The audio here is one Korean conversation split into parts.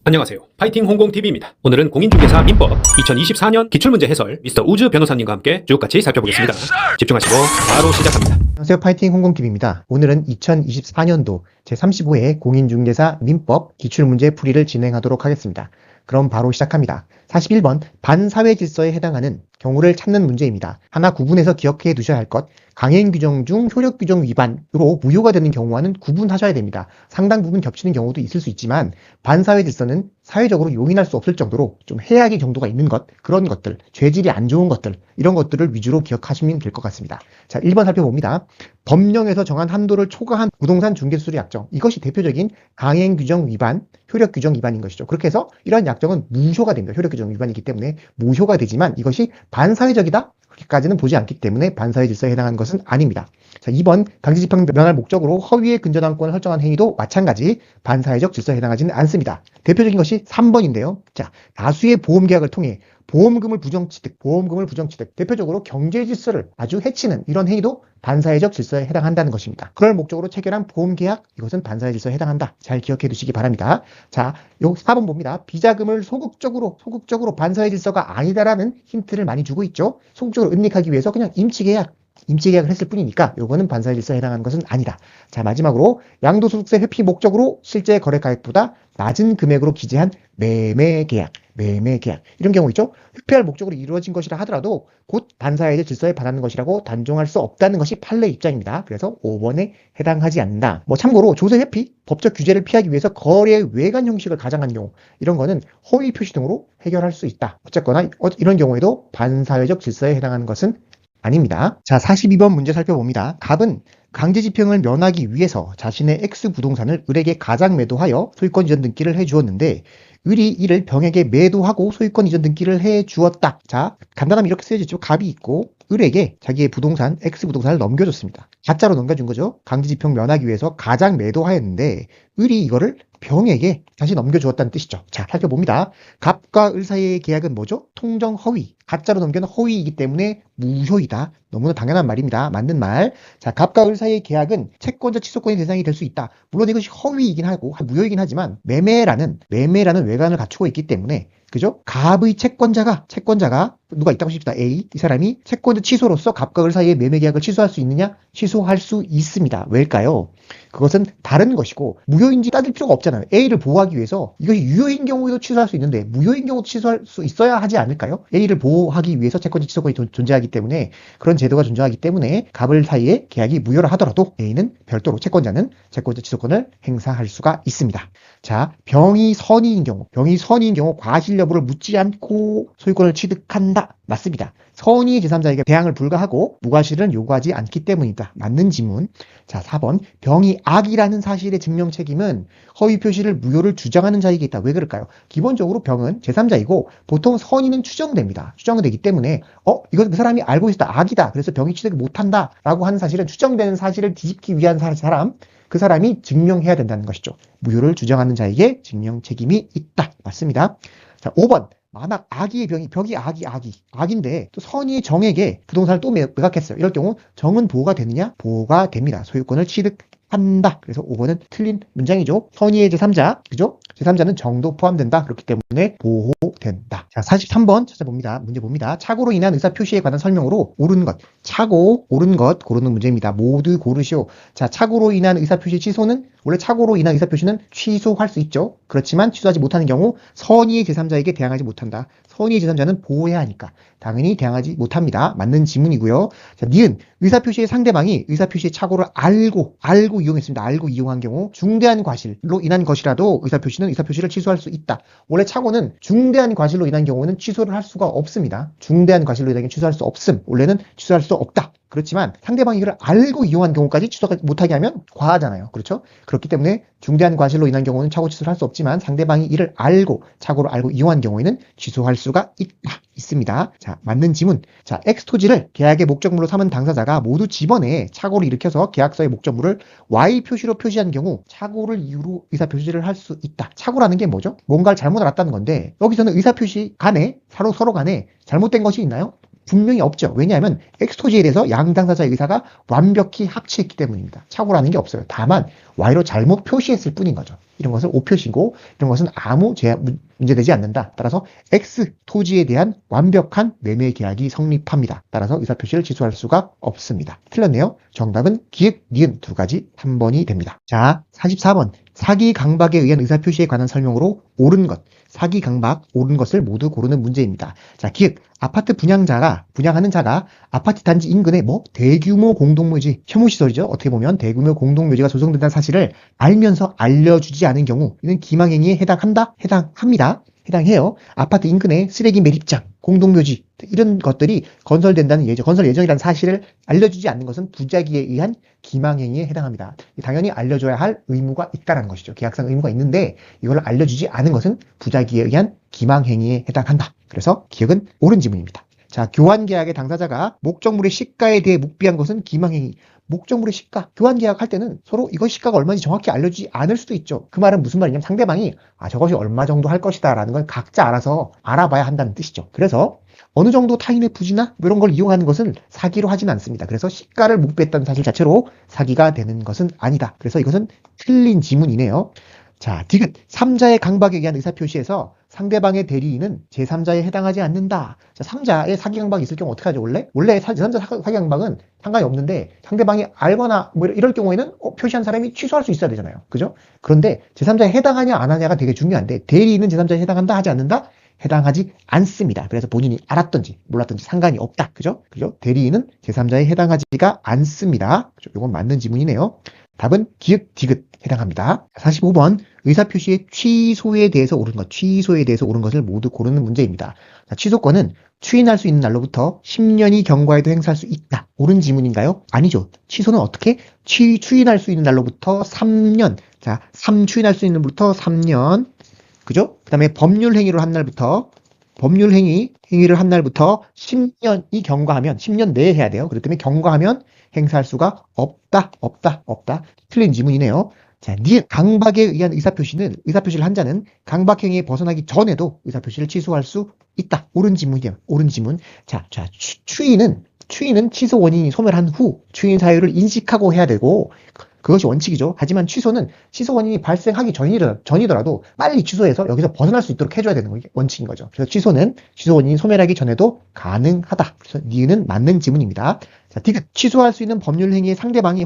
안녕하세요. 파이팅 홍공TV입니다. 오늘은 공인중개사 민법 2024년 기출문제 해설 미스터 우즈 변호사님과 함께 쭉 같이 살펴보겠습니다. 집중하시고 바로 시작합니다. 안녕하세요. 파이팅 홍공TV입니다. 오늘은 2024년도 제35회 공인중개사 민법 기출문제 풀이를 진행하도록 하겠습니다. 그럼 바로 시작합니다. 41번 반사회질서에 해당하는 경우를 찾는 문제입니다. 하나 구분해서 기억해 두셔야 할 것, 강행규정 중 효력규정 위반으로 무효가 되는 경우와는 구분하셔야 됩니다. 상당 부분 겹치는 경우도 있을 수 있지만 반사회질서는 사회적으로 용인할 수 없을 정도로 좀 해악의 정도가 있는 것, 그런 것들, 죄질이 안 좋은 것들, 이런 것들을 위주로 기억하시면 될 것 같습니다. 자, 1번 살펴봅니다. 법령에서 정한 한도를 초과한 부동산 중개수수료 약정, 이것이 대표적인 강행규정 위반, 효력규정 위반인 것이죠. 그렇게 해서 이런 약정은 무효가 됩니다. 효력규정 위반이기 때문에 무효가 되지만 이것이 반사회적이다? 그렇게까지는 보지 않기 때문에 반사회 질서에 해당하는 것은 아닙니다. 자, 2번 강제집행 면할 목적으로 허위의 근저당권을 설정한 행위도 마찬가지 반사회적 질서에 해당하지는 않습니다. 대표적인 것이 3번인데요. 자, 다수의 보험계약을 통해 보험금을 부정취득, 대표적으로 경제질서를 아주 해치는 이런 행위도 반사회적 질서에 해당한다는 것입니다. 그럴 목적으로 체결한 보험계약, 이것은 반사회 질서에 해당한다. 잘 기억해 두시기 바랍니다. 자, 요 4번 봅니다. 비자금을 소극적으로 반사회 질서가 아니다라는 힌트를 많이 주고 있죠. 소극적으로 은닉하기 위해서 그냥 임치계약을 했을 뿐이니까 요거는 반사회 질서에 해당하는 것은 아니다. 자, 마지막으로 양도소득세 회피 목적으로 실제 거래가액보다 낮은 금액으로 기재한 매매계약 이런 경우 있죠. 회피할 목적으로 이루어진 것이라 하더라도 곧 반사회적 질서에 반하는 것이라고 단정할 수 없다는 것이 판례 입장입니다. 그래서 5번에 해당하지 않는다. 참고로 조세 회피, 법적 규제를 피하기 위해서 거래 외관 형식을 가장한 경우, 이런 거는 허위 표시 등으로 해결할 수 있다. 어쨌거나 이런 경우에도 반사회적 질서에 해당하는 것은 아닙니다. 자, 42번 문제 살펴봅니다. 갑은 강제집행을 면하기 위해서 자신의 X 부동산을 을에게 가장 매도하여 소유권 이전 등기를 해주었는데 을이 이를 병에게 매도하고 소유권 이전 등기를 해주었다. 자, 간단하면 이렇게 쓰여지죠. 갑이 있고 을에게 자기의 부동산 X 부동산을 넘겨줬습니다. 가짜로 넘겨준 거죠. 강제집행 면하기 위해서 가장 매도하였는데 을이 이거를 병에게 다시 넘겨주었다는 뜻이죠. 자, 살펴봅니다. 갑과 을 사이의 계약은 뭐죠? 통정 허위. 가짜로 넘겨는 허위이기 때문에 무효이다. 너무나 당연한 말입니다. 맞는 말. 자, 갑과 을 사이의 계약은 채권자 취소권의 대상이 될 수 있다. 물론 이것이 허위이긴 하고 무효이긴 하지만 매매라는 외관을 갖추고 있기 때문에, 그죠? 갑의 채권자가 누가 있다고 싶다. A. 이 사람이 채권자 취소로서 갑과 을 사이의 매매 계약을 취소할 수 있느냐? 취소할 수 있습니다. 왜일까요? 그것은 다른 것이고 무효인지 따질 필요가 없잖아요. A를 보호하기 위해서 이것이 유효인 경우에도 취소할 수 있는데 무효인 경우도 취소할 수 있어야 하지 않을까요? A를 보호하기 위해서 채권자 취소권이 존재하기 때문에, 그런 제도가 존재하기 때문에 갑을 사이에 계약이 무효라 하더라도 A는 별도로 채권자는 채권자 취소권을 행사할 수가 있습니다. 자, 병이 선의인 경우 과실 여부를 묻지 않고 소유권을 취득한다. 맞습니다. 선의의 제3자에게 대항을 불가하고 무과실은 요구하지 않기 때문이다. 맞는 지문. 자, 4번 병이 악이라는 사실의 증명 책임은 허위 표시를 무효를 주장하는 자에게 있다. 왜 그럴까요? 기본적으로 병은 제3자이고 보통 선의는 추정됩니다. 추정되기 때문에 이것 그 사람이 알고 있다. 악이다. 그래서 병이 취득을 못한다 라고 하는 사실은 추정되는 사실을 뒤집기 위한 사람, 그 사람이 증명해야 된다는 것이죠. 무효를 주장하는 자에게 증명 책임이 있다. 맞습니다. 자, 5번 만약 악의 벽이 악인데 또 선의의 정에게 부동산을 또 매각했어요. 이럴 경우 정은 보호가 되느냐? 보호가 됩니다. 소유권을 취득한다. 그래서 5번은 틀린 문장이죠. 선의의 제3자, 그죠? 제3자는 정도 포함된다. 그렇기 때문에 보호된다. 자, 43번 찾아봅니다. 문제 봅니다. 착오로 인한 의사표시에 관한 설명으로 옳은 것, 옳은 것 고르는 문제입니다. 모두 고르시오. 자, 착오로 인한 의사표시 취소는, 원래 착오로 인한 의사표시는 취소할 수 있죠. 그렇지만 취소하지 못하는 경우 선의의 제3자에게 대항하지 못한다. 선의의 제3자는 보호해야 하니까 당연히 대항하지 못합니다. 맞는 지문이고요. 자, 니은 의사표시의 상대방이 의사표시의 착오를 알고 이용했습니다. 알고 이용한 경우 중대한 과실로 인한 것이라도 의사표시를 취소할 수 있다. 원래 착오는 중대한 과실로 인한 경우는 취소를 할 수가 없습니다. 중대한 과실로 인한 경우 취소할 수 없음. 원래는 취소할 수 없다. 그렇지만 상대방이 이걸 알고 이용한 경우까지 취소 못하게 하면 과하잖아요. 그렇죠? 그렇기 때문에 중대한 과실로 인한 경우는 착오 취소를 할 수 없지만 상대방이 이를 착오를 알고 이용한 경우에는 취소할 수가 있습니다. 자, 맞는 지문. 자, X토지를 계약의 목적물로 삼은 당사자가 모두 집어내 착오를 일으켜서 계약서의 목적물을 Y 표시로 표시한 경우 착오를 이유로 의사표시를 할 수 있다. 착오라는 게 뭐죠? 뭔가를 잘못 알았다는 건데 여기서는 의사표시 간에 서로 간에 잘못된 것이 있나요? 분명히 없죠. 왜냐하면 X토지에 대해서 양 당사자의 의사가 완벽히 합치했기 때문입니다. 착오라는 게 없어요. 다만 Y로 잘못 표시했을 뿐인 거죠. 이런 것은 O표시고 이런 것은 아무 문제되지 않는다. 따라서 X 토지에 대한 완벽한 매매 계약이 성립합니다. 따라서 의사표시를 취소할 수가 없습니다. 틀렸네요. 정답은 기역, 니은 두 가지 3번이 됩니다. 자, 44번. 사기 강박에 의한 의사표시에 관한 설명으로 옳은 것, 사기 강박, 옳은 것을 모두 고르는 문제입니다. 자, 기역. 아파트 분양하는 자가 아파트 단지 인근에 대규모 공동묘지, 혐오시설이죠. 어떻게 보면 대규모 공동묘지가 조성된다는 사실을 알면서 알려주지 않은 경우, 이는 기망행위에 해당합니다. 해당해요. 아파트 인근에 쓰레기 매립장, 공동묘지, 이런 것들이 건설 예정이라는 사실을 알려주지 않는 것은 부작위에 의한 기망행위에 해당합니다. 당연히 알려줘야 할 의무가 있다는 것이죠. 계약상 의무가 있는데 이걸 알려주지 않은 것은 부작위에 의한 기망행위에 해당한다. 그래서 기억은 옳은 지문입니다. 자, 교환계약의 당사자가 목적물의 시가에 대해 묵비한 것은 기망행위. 목적물의 시가, 교환계약할 때는 서로 이것 시가가 얼마인지 정확히 알려주지 않을 수도 있죠. 그 말은 무슨 말이냐면 상대방이 저것이 얼마 정도 할 것이다 라는 걸 각자 알아서 알아봐야 한다는 뜻이죠. 그래서 어느 정도 타인의 부지나 이런 걸 이용하는 것은 사기로 하진 않습니다. 그래서 시가를 묵비했다는 사실 자체로 사기가 되는 것은 아니다. 그래서 이것은 틀린 지문이네요. 자, 디귿. 3자의 강박에 의한 의사표시에서 상대방의 대리인은 제3자에 해당하지 않는다. 자, 3자의 사기 강박이 있을 경우 어떻게 하죠? 원래 제3자 사기 강박은 상관이 없는데 상대방이 알거나 이럴 경우에는 표시한 사람이 취소할 수 있어야 되잖아요. 그죠? 그런데 제3자에 해당하냐 안 하냐가 되게 중요한데 대리인은 제3자에 해당한다 하지 않는다? 해당하지 않습니다. 그래서 본인이 알았던지 몰랐던지 상관이 없다. 그죠? 대리인은 제3자에 해당하지가 않습니다. 그죠? 이건 맞는 지문이네요. 답은 기역, 디귿 해당합니다. 45번. 의사표시의 취소에 대해서 옳은 것을 모두 고르는 문제입니다. 자, 취소권은 추인할 수 있는 날로부터 10년이 경과에도 행사할 수 있다. 옳은 지문인가요? 아니죠. 취소는 어떻게? 추인할 수 있는 날로부터 3년. 자, 추인할 수 있는 날부터 3년. 그죠? 그 다음에 법률행위를 한 날부터 10년이 경과하면 10년 내에 해야 돼요. 그렇기 때문에 경과하면 행사할 수가 없다. 틀린 지문이네요. 자, 니은. 강박에 의한 의사표시를 한 자는 강박행위에 벗어나기 전에도 의사표시를 취소할 수 있다. 옳은 지문이에요. 옳은 지문. 자, 추인은 취소 원인이 소멸한 후 추인 사유를 인식하고 해야 되고 그것이 원칙이죠. 하지만 취소는 취소 원인이 발생하기 전이더라도 빨리 취소해서 여기서 벗어날 수 있도록 해줘야 되는 게 원칙인 거죠. 그래서 취소는 취소 원인이 소멸하기 전에도 가능하다. 그래서 니은은 맞는 지문입니다. 자, 디귿. 취소할 수 있는 법률 행위의 상대방이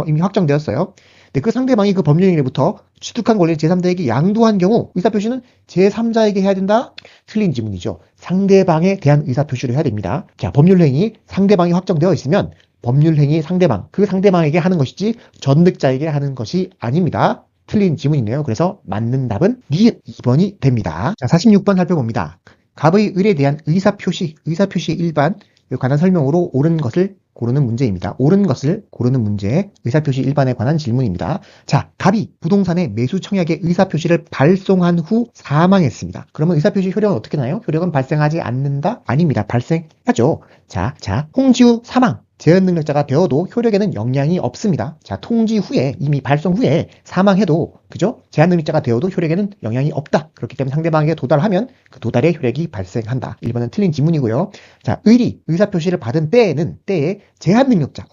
이미 확정되었어요. 근데 그 상대방이 그 법률 행위로부터 취득한 권리를 제3자에게 양도한 경우 의사표시는 제3자에게 해야 된다? 틀린 지문이죠. 상대방에 대한 의사표시를 해야 됩니다. 자, 법률 행위 상대방이 확정되어 있으면 법률 행위 그 상대방에게 하는 것이지 전득자에게 하는 것이 아닙니다. 틀린 지문이네요. 그래서 맞는 답은 니은 2번이 됩니다. 자, 46번 살펴봅니다. 갑의 을에 대한 의사표시의 일반에 관한 설명으로 옳은 것을 고르는 문제입니다. 옳은 것을 고르는 문제, 의사표시 일반에 관한 질문입니다. 자, 갑이 부동산의 매수 청약의 의사표시를 발송한 후 사망했습니다. 그러면 의사표시 효력은 어떻게 나요? 효력은 발생하지 않는다? 아닙니다. 발생하죠. 자, 통지 후 사망. 제한 능력자가 되어도 효력에는 영향이 없습니다. 자, 통지 후에 이미 발송 후에 사망해도 그죠? 제한 능력자가 되어도 효력에는 영향이 없다. 그렇기 때문에 상대방에게 도달하면 그 도달의 효력이 발생한다. 1번은 틀린 지문이고요. 자, 을이 의사표시를 받은 때에 제한 능력자,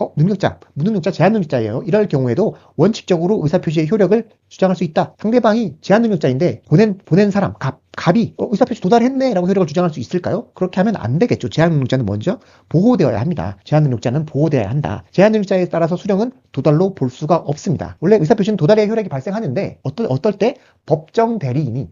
무능력자, 제한 능력자예요. 이럴 경우에도 원칙적으로 의사표시의 효력을 주장할 수 있다. 상대방이 제한 능력자인데 보낸 사람, 갑이 의사표시 도달했네 라고 효력을 주장할 수 있을까요? 그렇게 하면 안 되겠죠. 제한 능력자는 먼저 보호되어야 합니다. 제한 능력자는 보호되어야 한다. 제한 능력자에 따라서 수령은 도달로 볼 수가 없습니다. 원래 의사표시는 도달의 효력이 발생하는데 어떨 때 법정 대리인이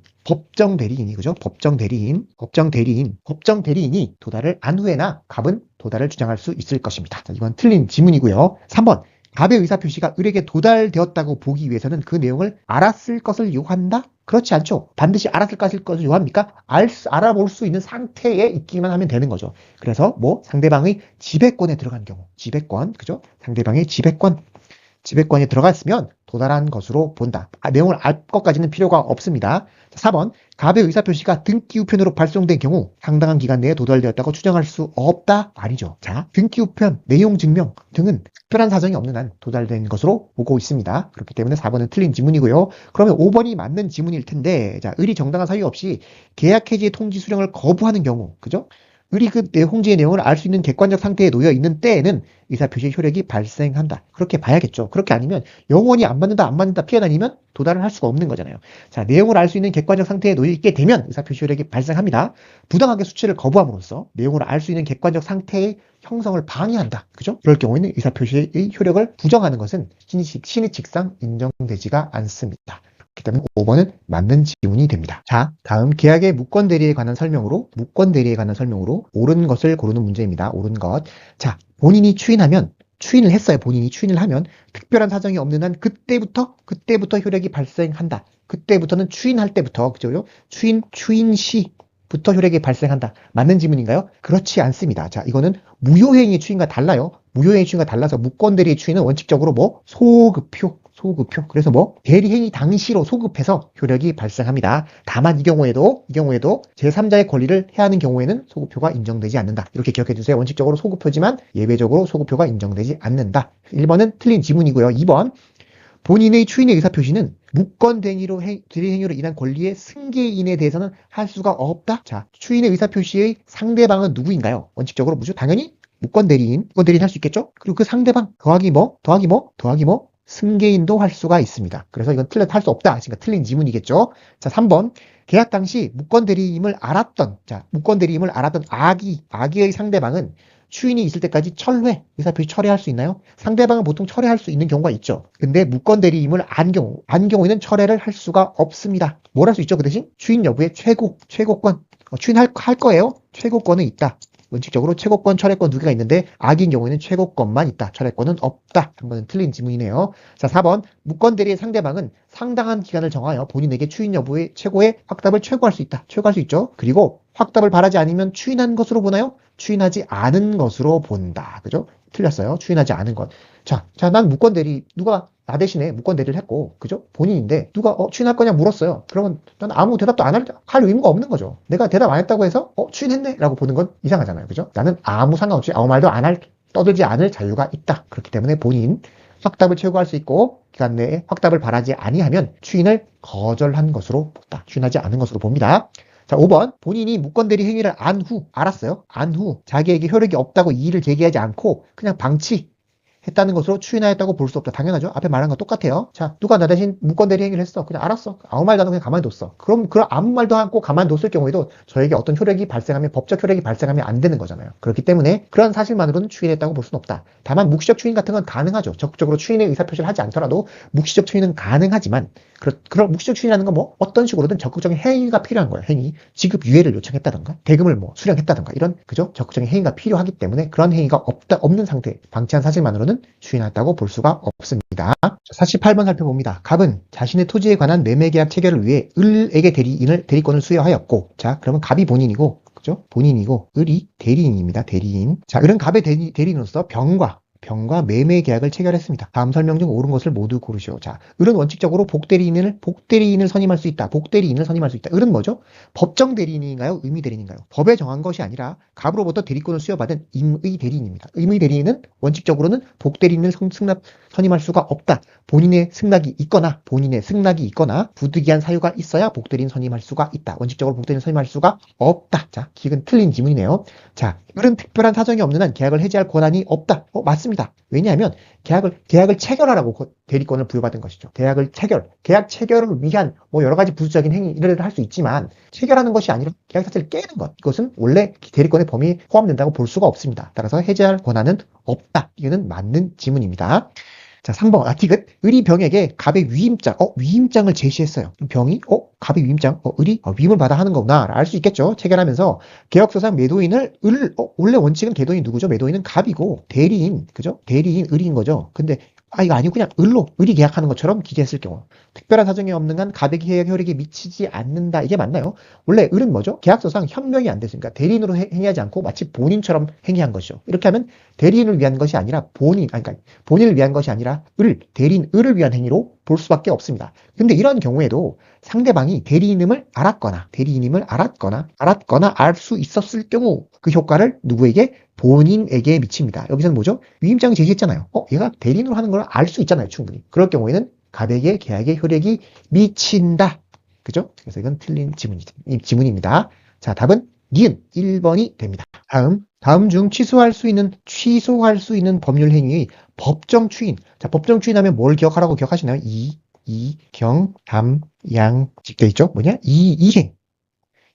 도달을 안 후에나 갑은 도달을 주장할 수 있을 것입니다. 자, 이건 틀린 지문이고요. 3번. 갑의 의사표시가 을에게 도달되었다고 보기 위해서는 그 내용을 알았을 것을 요한다? 그렇지 않죠. 반드시 알았을 것을 요합니까? 알아볼 수 있는 상태에 있기만 하면 되는 거죠. 그래서 상대방의 지배권에 들어간 경우, 그죠? 상대방의 지배권에 들어갔으면 도달한 것으로 본다. 내용을 알 것까지는 필요가 없습니다. 4번. 갑의 의사표시가 등기 우편으로 발송된 경우 상당한 기간 내에 도달되었다고 추정할 수 없다? 아니죠. 자, 등기 우편, 내용 증명 등은 특별한 사정이 없는 한 도달된 것으로 보고 있습니다. 그렇기 때문에 4번은 틀린 지문이고요. 그러면 5번이 맞는 지문일 텐데, 자, 을이 정당한 사유 없이 계약 해지의 통지 수령을 거부하는 경우, 그죠? 을이 그 홍지의 내용을 알 수 있는 객관적 상태에 놓여 있는 때에는 의사표시의 효력이 발생한다. 그렇게 봐야겠죠. 그렇게 아니면 영원히 안 받는다 피해 다니면 도달을 할 수가 없는 거잖아요. 자, 내용을 알 수 있는 객관적 상태에 놓여 있게 되면 의사표시 효력이 발생합니다. 부당하게 수치를 거부함으로써 내용을 알 수 있는 객관적 상태의 형성을 방해한다. 그죠? 그럴 경우에는 의사표시의 효력을 부정하는 것은 신의칙상 인정되지가 않습니다. 그렇기 때문에 5번은 맞는 지문이 됩니다. 자, 다음 계약의 무권 대리에 관한 설명으로 옳은 것을 고르는 문제입니다. 옳은 것. 자, 본인이 추인을 했어요. 본인이 추인을 하면 특별한 사정이 없는 한 그때부터 효력이 발생한다. 그때부터는 추인할 때부터, 그죠? 추인 시부터 효력이 발생한다. 맞는 지문인가요? 그렇지 않습니다. 자, 이거는 무효행위 추인과 달라요. 무효행위 추인과 달라서 무권 대리의 추인은 원칙적으로 소급표. 그래서 대리행위 당시로 소급해서 효력이 발생합니다. 다만 이 경우에도 제3자의 권리를 해하는 경우에는 소급표가 인정되지 않는다. 이렇게 기억해 주세요. 원칙적으로 소급표지만 예외적으로 소급표가 인정되지 않는다. 1번은 틀린 지문이고요. 2번, 본인의 추인의 의사표시는 무권 대리행위로 인한 권리의 승계인에 대해서는 할 수가 없다. 자, 추인의 의사표시의 상대방은 누구인가요? 원칙적으로 뭐죠? 당연히 무권 대리인 할 수 있겠죠? 그리고 그 상대방 더하기 승계인도 할 수가 있습니다. 그래서 이건 할 수 없다. 그러니까 틀린 지문이겠죠. 자, 3번. 계약 당시 무권 대리임을 알았던 아기의 상대방은 추인이 있을 때까지 의사표시 철회할 수 있나요? 상대방은 보통 철회할 수 있는 경우가 있죠. 근데 무권 대리임을 안 경우에는 철회를 할 수가 없습니다. 뭘 할 수 있죠? 그 대신 추인 여부의 최고권. 추인할 거예요. 최고권은 있다. 원칙적으로 최고권, 철회권 두 개가 있는데 악인 경우에는 최고권만 있다. 철회권은 없다. 한 번은 틀린 지문이네요. 자, 4번. 무권 대리의 상대방은 상당한 기간을 정하여 본인에게 추인 여부의 최고의 확답을 최고할 수 있다. 최고할 수 있죠. 그리고 확답을 바라지 않으면 추인한 것으로 보나요? 추인하지 않은 것으로 본다. 그죠? 틀렸어요. 추인하지 않은 것. 자, 난 무권 대리, 누가 나 대신에 무권 대리를 했고, 그죠? 본인인데, 누가, 추인할 거냐 물었어요. 그러면 난 아무 대답도 안 할 의무가 없는 거죠. 내가 대답 안 했다고 해서, 추인했네? 라고 보는 건 이상하잖아요. 그죠? 나는 아무 상관없이 아무 말도 떠들지 않을 자유가 있다. 그렇기 때문에 본인 확답을 최고할 수 있고, 기간 내에 확답을 바라지 아니하면 추인을 거절한 것으로 본다. 추인하지 않은 것으로 봅니다. 자, 5번. 본인이 무권 대리 행위를 알았어요. 안 후 자기에게 효력이 없다고 이의를 제기하지 않고 그냥 방치했다는 것으로 추인하였다고 볼 수 없다. 당연하죠. 앞에 말한 거 똑같아요. 자, 누가 나 대신 무권 대리 행위를 했어. 그냥 알았어. 아무 말도 안 하고 그냥 가만히 뒀어. 그럼 아무 말도 않고 가만히 뒀을 경우에도 저에게 어떤 법적 효력이 발생하면 안 되는 거잖아요. 그렇기 때문에 그런 사실만으로는 추인했다고 볼 수는 없다. 다만 묵시적 추인 같은 건 가능하죠. 적극적으로 추인의 의사표시를 하지 않더라도 묵시적 추인은 가능하지만 그런 묵시적 추인이라는 건 어떤 식으로든 적극적인 행위가 필요한 거예요. 행위. 지급 유예를 요청했다던가, 대금을 수령했다던가, 이런, 그죠? 적극적인 행위가 필요하기 때문에 그런 행위가 없는 상태, 방치한 사실만으로는 추인했다고 볼 수가 없습니다. 48번 살펴봅니다. 갑은 자신의 토지에 관한 매매계약 체결을 위해 을에게 대리권을 수여하였고, 자, 그러면 갑이 본인이고, 그죠? 본인이고, 을이 대리인입니다. 대리인. 자, 을은 갑의 대리인으로서 병과 매매 계약을 체결했습니다. 다음 설명 중 옳은 것을 모두 고르시오. 자, 을은 원칙적으로 복대리인을 선임할 수 있다. 을은 뭐죠? 법정 대리인인가요? 의미 대리인인가요? 법에 정한 것이 아니라 갑으로부터 대리권을 수여받은 임의 대리인입니다. 임의 대리인은 원칙적으로는 복대리인을 선임할 수가 없다. 본인의 승낙이 있거나 부득이한 사유가 있어야 복대리인 선임할 수가 있다. 원칙적으로 복대리인 선임할 수가 없다. 자, 이건 틀린 지문이네요. 자, 을은 특별한 사정이 없는 한 계약을 해지할 권한이 없다. 맞습니다. 왜냐하면 계약을 체결하라고 대리권을 부여받은 것이죠. 계약 체결을 위한 여러 가지 부수적인 행위를 할 수 있지만 체결하는 것이 아니라 계약 자체를 깨는 것. 이것은 원래 대리권의 범위에 포함된다고 볼 수가 없습니다. 따라서 해지할 권한은 없다. 이거는 맞는 지문입니다. 자, 3번. 디귿. 을이 병에게 갑의 위임장을 제시했어요. 병이, 갑의 위임장, 을이 위임을 받아 하는 거구나. 알 수 있겠죠. 체결하면서 계약서상 매도인을 원래 원칙은 매도인 누구죠? 매도인은 갑이고, 대리인, 그죠? 대리인 을인 거죠. 근데, 이거 아니고 그냥 을이 계약하는 것처럼 기재했을 경우. 특별한 사정이 없는 한 갑의 계약 효력에 미치지 않는다. 이게 맞나요? 원래 을은 뭐죠? 계약서상 현명이 안 됐으니까 대리인으로 행위하지 않고 마치 본인처럼 행위한 것이죠. 이렇게 하면 대리인을 위한 것이 아니라 본인을 위한 것이 아니라 대리인 을을 위한 행위로 볼 수밖에 없습니다. 근데 이런 경우에도 상대방이 대리인임을 알았거나 알 수 있었을 경우 그 효과를 누구에게? 본인에게 미칩니다. 여기서는 뭐죠? 위임장을 제시했잖아요. 얘가 대리인으로 하는 걸 알 수 있잖아요. 충분히. 그럴 경우에는 갑에게 계약의 효력이 미친다. 그죠? 그래서 이건 틀린 지문입니다. 자, 답은 니은 1번이 됩니다. 다음 중 취소할 수 있는 법률 행위의 법정 추인. 자, 법정 추인하면 뭘 기억하라고 기억하시나요? 경, 담, 양, 직돼 있죠? 뭐냐?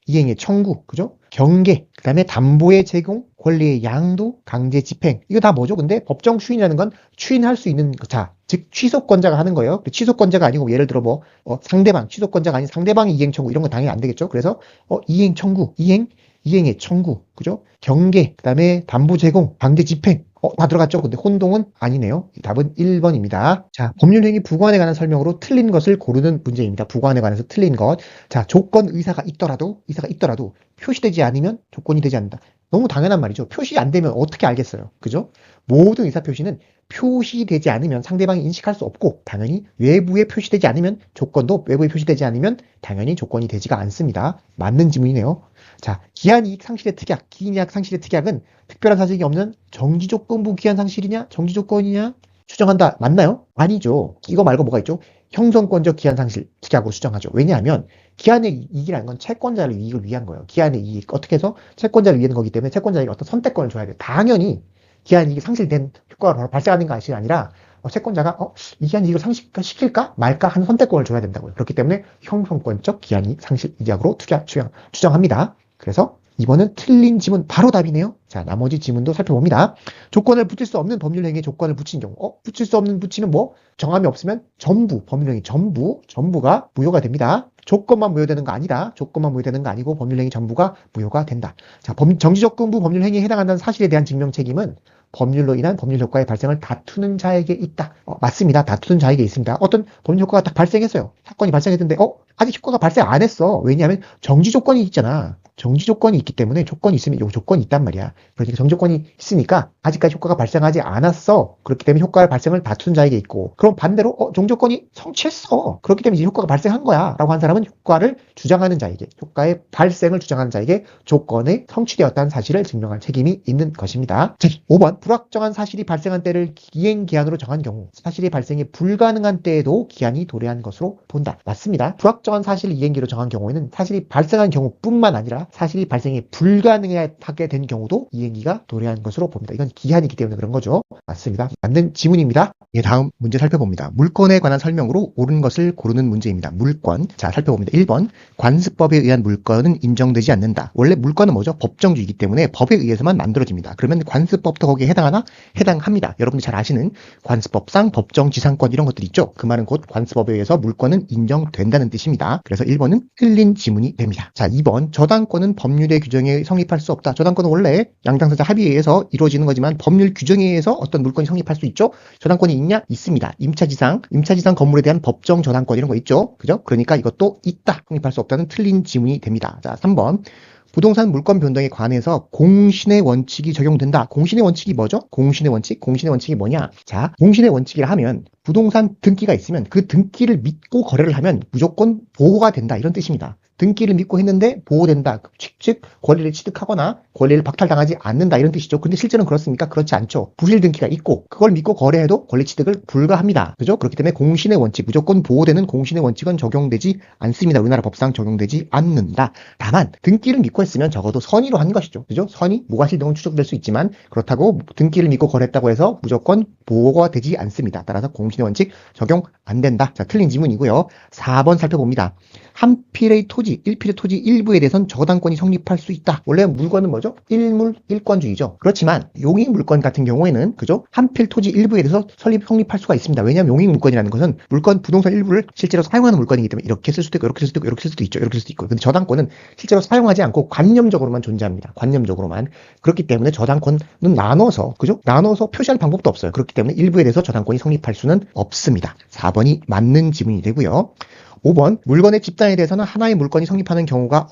이행의 청구, 그죠? 경계, 그 다음에 담보의 제공, 권리의 양도, 강제 집행. 이거 다 뭐죠? 근데 법정 추인이라는 건 추인할 수 있는, 자, 즉, 취소권자가 하는 거예요. 취소권자가 아니고, 예를 들어 상대방, 취소권자가 아닌 상대방의 이행 청구, 이런 건 당연히 안 되겠죠? 그래서, 이행 청구, 이행의 청구, 그죠? 경계, 그 다음에 담보 제공, 강제 집행. 다 들어갔죠? 근데 혼동은 아니네요. 답은 1번입니다. 자, 법률행위 부과에 관한 설명으로 틀린 것을 고르는 문제입니다. 부과에 관해서 틀린 것. 자, 조건 의사가 있더라도 표시되지 않으면 조건이 되지 않는다. 너무 당연한 말이죠. 표시 안 되면 어떻게 알겠어요? 그죠? 모든 의사표시는 표시되지 않으면 상대방이 인식할 수 없고, 당연히 외부에 표시되지 않으면 조건도 외부에 표시되지 않으면 당연히 조건이 되지가 않습니다. 맞는 지문이네요. 자, 기한이익 상실의 특약. 기한이익 상실의 특약은 특별한 사정이 없는 정지조건부 기한 상실이냐 정지조건이냐 추정한다. 맞나요? 아니죠. 이거 말고 뭐가 있죠? 형성권적 기한 상실 특약으로 추정하죠. 왜냐하면 기한의 이익이라는 건 채권자를 이익을 위한 거예요. 기한의 이익 어떻게 해서 채권자를 위한 거기 때문에 채권자에게 어떤 선택권을 줘야 돼요. 당연히 기한 이익이 상실된 효과가 바로 발생하는 것이 아니라 채권자가 이 기한 이익을 상실시킬까 말까 하는 선택권을 줘야 된다고요. 그렇기 때문에 형성권적 기한 이익 상실 이익으로 추정합니다. 그래서 2번은 틀린 지문 바로 답이네요. 자, 나머지 지문도 살펴봅니다. 조건을 붙일 수 없는 법률행위에 조건을 붙인 경우. 붙일 수 없는 붙이면 정함이 없으면 법률행위 전부가 무효가 됩니다. 조건만 무효되는 거 아니다. 조건만 무효되는 거 아니고 법률행위 전부가 무효가 된다. 자, 정지조건부 법률행위에 해당한다는 사실에 대한 증명 책임은 법률로 인한 법률 효과의 발생을 다투는 자에게 있다. 맞습니다. 다투는 자에게 있습니다. 어떤 법률 효과가 딱 발생했어요. 사건이 발생했는데 아직 효과가 발생 안 했어. 왜냐하면 정지 조건이 있잖아. 정지 조건이 있기 때문에 조건이 있으면 요 조건이 있단 말이야. 그러니까 정지 조건이 있으니까 아직까지 효과가 발생하지 않았어. 그렇기 때문에 효과의 발생을 다투는 자에게 있고, 그럼 반대로 정지 조건이 성취했어. 그렇기 때문에 이제 효과가 발생한 거야 라고 한 사람은 효과를 주장하는 자에게, 효과의 발생을 주장하는 자에게 조건이 성취되었다는 사실을 증명할 책임이 있는 것입니다. 자, 5번 불확정한 사실이 발생한 때를 이행 기한으로 정한 경우 사실이 발생이 불가능한 때에도 기한이 도래한 것으로 본다. 맞습니다. 불확정한 사실을 이행기로 정한 경우에는 사실이 발생한 경우뿐만 아니라 사실이 발생이 불가능하게 된 경우도 이행기가 도래한 것으로 봅니다. 이건 기한이기 때문에 그런 거죠. 맞습니다. 맞는 지문입니다. 예, 다음 문제 살펴봅니다. 물권에 관한 설명으로 옳은 것을 고르는 문제입니다. 물권. 자, 살펴봅니다. 1번. 관습법에 의한 물권은 인정되지 않는다. 원래 물권은 뭐죠? 법정주의이기 때문에 법에 의해서만 만들어집니다. 그러면 관습법도 거기에 해당하나? 해당합니다. 여러분들 잘 아시는 관습법상 법정지상권 이런 것들이 있죠. 그 말은 곧 관습법에 의해서 물권은 인정된다는 뜻입니다. 그래서 1번은 틀린 지문이 됩니다. 자, 2번. 저당권은 법률의 규정에 성립할 수 없다. 저당권은 원래 양당사자 합의에 의해서 이루어지는 거지만 법률 규정에 의해서 어떤 물권이 성립할 수 있죠? 저당권이 있냐? 있습니다. 임차지상 건물에 대한 법정 저당권 이런 거 있죠? 그죠? 그러니까 이것도 있다. 성립할 수 없다는 틀린 지문이 됩니다. 자, 3번. 부동산 물권 변동에 관해서 공신의 원칙이 적용된다. 공신의 원칙이 뭐죠? 공신의 원칙이 뭐냐? 자, 공신의 원칙이라 하면 부동산 등기가 있으면 그 등기를 믿고 거래를 하면 무조건 보호가 된다. 이런 뜻입니다. 등기를 믿고 했는데 보호된다. 즉 권리를 취득하거나 권리를 박탈당하지 않는다. 이런 뜻이죠. 근데 실제는 그렇습니까? 그렇지 않죠. 부실 등기가 있고 그걸 믿고 거래해도 권리 취득을 불가합니다. 그죠? 그렇기 때문에 공신의 원칙, 무조건 보호되는 공신의 원칙은 적용되지 않습니다. 우리나라 법상 적용되지 않는다. 다만 등기를 믿고 했으면 적어도 선의로 한 것이죠. 그죠? 선의, 무과실 등은 추적될 수 있지만 그렇다고 등기를 믿고 거래했다고 해서 무조건 보호가 되지 않습니다. 따라서 공신의 원칙 적용 안 된다. 자, 틀린 지문이고요. 4번 살펴봅니다. 한 필의 토지, 1필의 토지 일부에 대해서는 저당권이 성립할 수 있다. 원래 물권은 뭐죠? 일물, 일권주의죠. 그렇지만 용익 물권 같은 경우에는 그죠? 한 필 토지 일부에 대해서 성립할 수가 있습니다. 왜냐하면 용익 물권이라는 것은 물권 부동산 일부를 실제로 사용하는 물권이기 때문에 이렇게 쓸 수도 있고 이렇게 쓸 수도 있고 이렇게 쓸 수도 있죠. 이렇게 쓸 수도 있고. 근데 저당권은 실제로 사용하지 않고 관념적으로만 존재합니다. 관념적으로만. 그렇기 때문에 저당권은 나눠서 그죠? 나눠서 표시할 방법도 없어요. 그렇기 때문에 일부에 대해서 저당권이 성립할 수는 없습니다. 4번이 맞는 지문이 되고요. 5번 물건의 집단에 대해서는 하나의 물건이 성립하는 경우가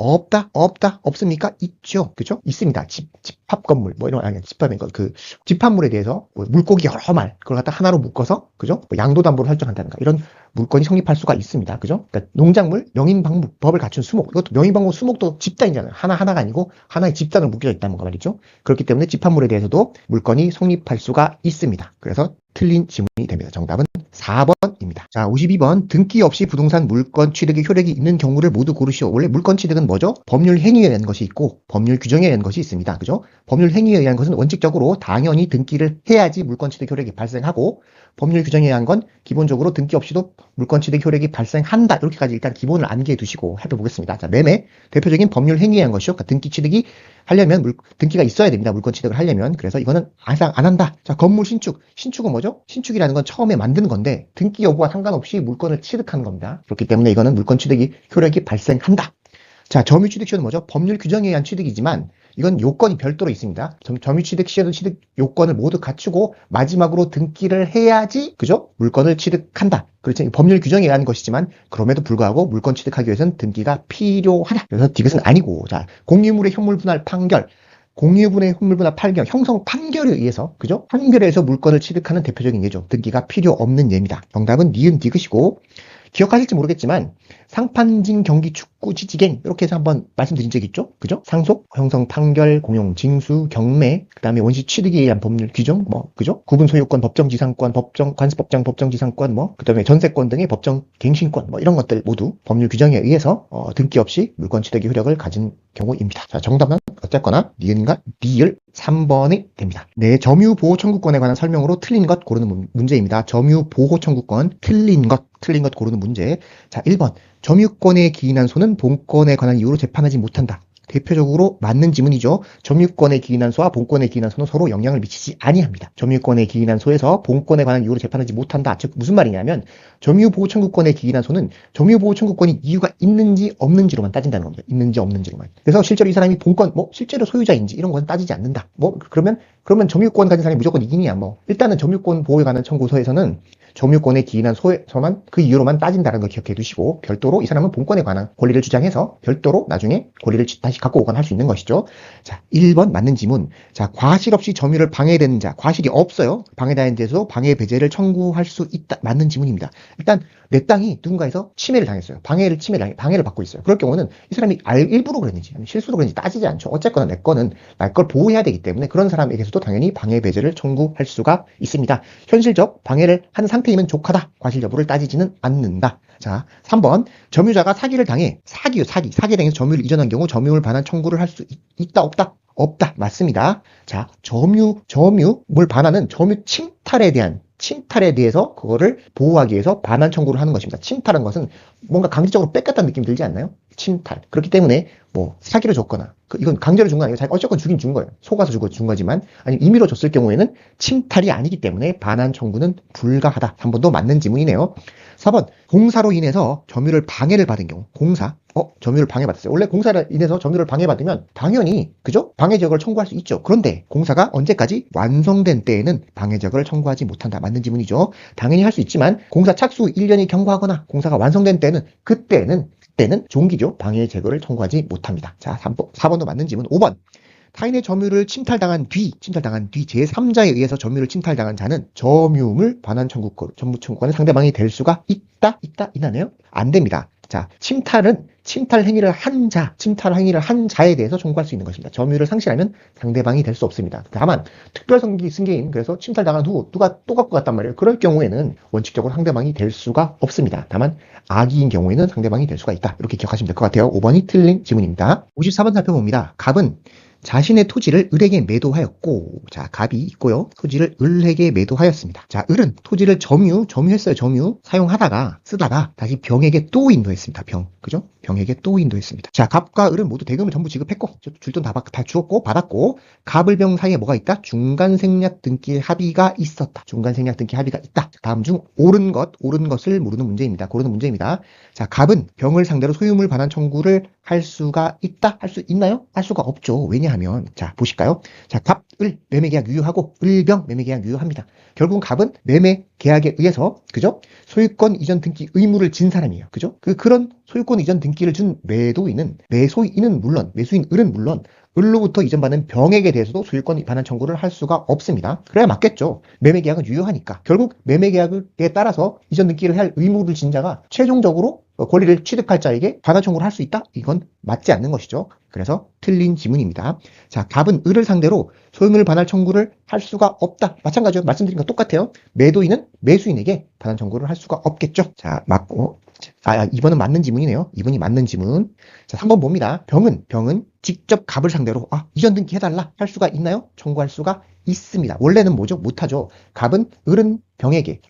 없습니까? 있죠. 그죠? 있습니다. 집합 건물 집합인 거 집합물에 대해서 물고기 여러 말 그걸 갖다 하나로 묶어서 그죠? 양도담보를 설정한다든가 이런 물건이 성립할 수가 있습니다. 그죠? 그러니까 농작물 명인방법을 갖춘 수목, 이것도 명인방법 수목도 집단이잖아요. 하나하나가 아니고 하나의 집단으로 묶여져 있다는 거 말이죠. 그렇기 때문에 집합물에 대해서도 물건이 성립할 수가 있습니다. 그래서 틀린 지문이 됩니다. 정답은 4번입니다. 자, 52번. 등기 없이 부동산 물건 취득의 효력이 있는 경우를 모두 고르시오. 원래 물건 취득은 뭐죠? 법률 행위에 의한 것이 있고 법률 규정에 의한 것이 있습니다. 그죠? 법률 행위에 의한 것은 원칙적으로 당연히 등기를 해야지 물건 취득 효력이 발생하고, 법률 규정에 의한 건 기본적으로 등기 없이도 물건 취득 효력이 발생한다. 이렇게까지 일단 기본을 암기해 두시고 해보겠습니다. 자, 매매. 대표적인 법률 행위에 의한 것이요. 그러니까 등기 취득이 하려면 등기가 있어야 됩니다. 물건 취득을 하려면. 그래서 이거는 항상 안 한다. 자, 건물 신축. 신축은 뭐죠? 신축이라는 건 처음에 만드는 건데 등기 여부와 상관없이 물건을 취득하는 겁니다. 그렇기 때문에 이거는 물건 취득이 효력이 발생한다. 자, 점유취득 시효는 뭐죠? 법률 규정에 의한 취득이지만 이건 요건이 별도로 있습니다. 점유취득 시효는 취득 요건을 모두 갖추고 마지막으로 등기를 해야지, 그죠? 물건을 취득한다. 그렇죠. 법률 규정에 의한 것이지만 그럼에도 불구하고 물건 취득하기 위해서는 등기가 필요하다. 그래서 이것은 아니고, 자, 공유물의 현물분할 판결. 공유분의 현물분할 판결, 형성 판결에 의해서, 그죠? 판결에 의해서 물건을 취득하는 대표적인 예죠. 등기가 필요 없는 예입니다. 정답은 니은 디귿이고, 기억하실지 모르겠지만 상판진 경기 축구 지지갱 이렇게 해서 한번 말씀드린 적 있죠? 그죠? 상속, 형성 판결, 공용 징수, 경매, 그다음에 원시 취득에 의한 법률 규정, 그죠? 구분 소유권, 법정 지상권, 법정 관습법정, 법정 지상권, 그다음에 전세권 등의 법정 갱신권, 이런 것들 모두 법률 규정에 의해서 등기 없이 물건 취득의 효력을 가진 경우입니다. 자, 정답은 어쨌거나 니은과 니을 3번이 됩니다. 네, 점유보호 청구권에 관한 설명으로 틀린 것 고르는 문제입니다. 점유보호 청구권 틀린 것 고르는 문제. 자, 1번. 점유권에 기인한 소는 본권에 관한 이유로 재판하지 못한다. 대표적으로 맞는 지문이죠. 점유권에 기인한 소와 본권에 기인한 소는 서로 영향을 미치지 아니합니다. 점유권에 기인한 소에서 본권에 관한 이유로 재판하지 못한다. 즉 무슨 말이냐면 점유보호 청구권에 기인한 소는 점유보호 청구권이 이유가 있는지 없는지로만 따진다는 겁니다. 있는지 없는지로만. 그래서 실제로 이 사람이 본권, 실제로 소유자인지 이런 건 따지지 않는다. 그러면 점유권 가진 사람이 무조건 이기냐. 일단은 점유권 보호에 관한 청구서에서는 점유권에 기인한 소에서만 그 이유로만 따진다는 걸 기억해 두시고, 별도로 이 사람은 본권에 관한 권리를 주장해서 별도로 나중에 권리를 다시 갖고 오거나 할 수 있는 것이죠. 자, 1번 맞는 지문. 자, 과실 없이 점유를 방해되는 자, 과실이 없어요. 방해당한 데서 방해 배제를 청구할 수 있다. 맞는 지문입니다. 일단 내 땅이 누군가에서 침해를 당했어요. 방해를 받고 있어요. 그럴 경우는 이 사람이 일부러 그랬는지 아니면 실수로 그랬는지 따지지 않죠. 어쨌거나 내 거는 날 걸 보호해야 되기 때문에 그런 사람에게서도 당연히 방해 배제를 청구할 수가 있습니다. 현실적 방해를 한 상태이면 족하다. 과실 여부를 따지지는 않는다. 자, 3번. 점유자가 사기를 당해, 사기에 당해서 점유를 이전한 경우 점유물 반환 청구를 할 수 있다, 없다? 없다. 맞습니다. 자, 점유물 반환은 점유 침탈에 대해서 그거를 보호하기 위해서 반환 청구를 하는 것입니다. 침탈한 것은 뭔가 강제적으로 뺏겼다는 느낌이 들지 않나요? 침탈. 그렇기 때문에 사기로 줬거나 이건 강제로 준 거 아니고 자기가 어쨌건 주긴 준 거예요. 속아서 준 거지만, 아니면 임의로 줬을 경우에는 침탈이 아니기 때문에 반환 청구는 불가하다. 한 번도 맞는 지문이네요. 4번. 공사로 인해서 점유를 방해를 받은 경우. 점유를 방해받았어요. 원래 공사로 인해서 점유를 방해받으면 당연히, 그죠? 방해적을 청구할 수 있죠. 그런데 공사가 언제까지? 완성된 때에는 방해적을 청구하지 못한다. 맞는 지문이죠. 당연히 할 수 있지만 공사 착수 1년이 경과하거나 공사가 완성된 때는 그때는 종기죠. 방해 제거를 청구하지 못합니다. 자, 4번도 맞는 지문. 5번. 타인의 점유를 침탈당한 뒤 제3자에 의해서 점유를 침탈당한 자는 점유물 반환 청구권의 상대방이 될 수가 있다 이나네요? 안 됩니다. 자, 침탈 행위를 한 자에 대해서 청구할 수 있는 것입니다. 점유를 상실하면 상대방이 될 수 없습니다. 다만 특별성기 승계인, 그래서 침탈당한 후 누가 또 갖고 갔단 말이에요. 그럴 경우에는 원칙적으로 상대방이 될 수가 없습니다. 다만 악의인 경우에는 상대방이 될 수가 있다. 이렇게 기억하시면 될 것 같아요. 5번이 틀린 지문입니다. 54번 살펴봅니다. 갑은 자신의 토지를 을에게 매도하였고, 자, 갑이 있고요. 토지를 을에게 매도하였습니다. 자, 을은 토지를 점유했어요. 쓰다가 다시 병에게 또 인도했습니다. 그죠? 병에게 또 인도했습니다. 자, 갑과 을은 모두 대금을 전부 지급했고, 줄 돈 다 주었고, 받았고, 갑을 병 사이에 뭐가 있다? 중간 생략 등기 합의가 있었다. 다음 중 옳은 것을 고르는 문제입니다. 자, 갑은 병을 상대로 소유물 반환 청구를 할 수가 있다? 할 수 있나요? 할 수가 없죠. 왜냐하면 자 보실까요? 자 갑, 을 매매계약 유효하고 을병 매매계약 유효합니다. 결국은 갑은 매매계약에 의해서 그죠? 소유권 이전 등기 의무를 진 사람이에요. 그죠? 그런 소유권 이전 등기를 준 매수인은 물론 매수인 을은 물론 을로부터 이전받은 병에게 대해서도 소유권 반환 청구를 할 수가 없습니다. 그래야 맞겠죠. 매매계약은 유효하니까. 결국 매매계약에 따라서 이전 등기를 할 의무를 진 자가 최종적으로 권리를 취득할 자에게 반환 청구를 할 수 있다? 이건 맞지 않는 것이죠. 그래서 틀린 지문입니다. 자, 갑은 을을 상대로 소유물 반환 청구를 할 수가 없다. 마찬가지로 말씀드린 거 똑같아요. 매도인은 매수인에게 반환 청구를 할 수가 없겠죠. 자, 맞고. 2번은 맞는 지문이네요. 2번이 맞는 지문. 자, 3번 봅니다. 병은 직접 갑을 상대로 이전 등기 해달라 할 수가 있나요? 청구할 수가 있습니다. 원래는 뭐죠? 못하죠. 갑은 을은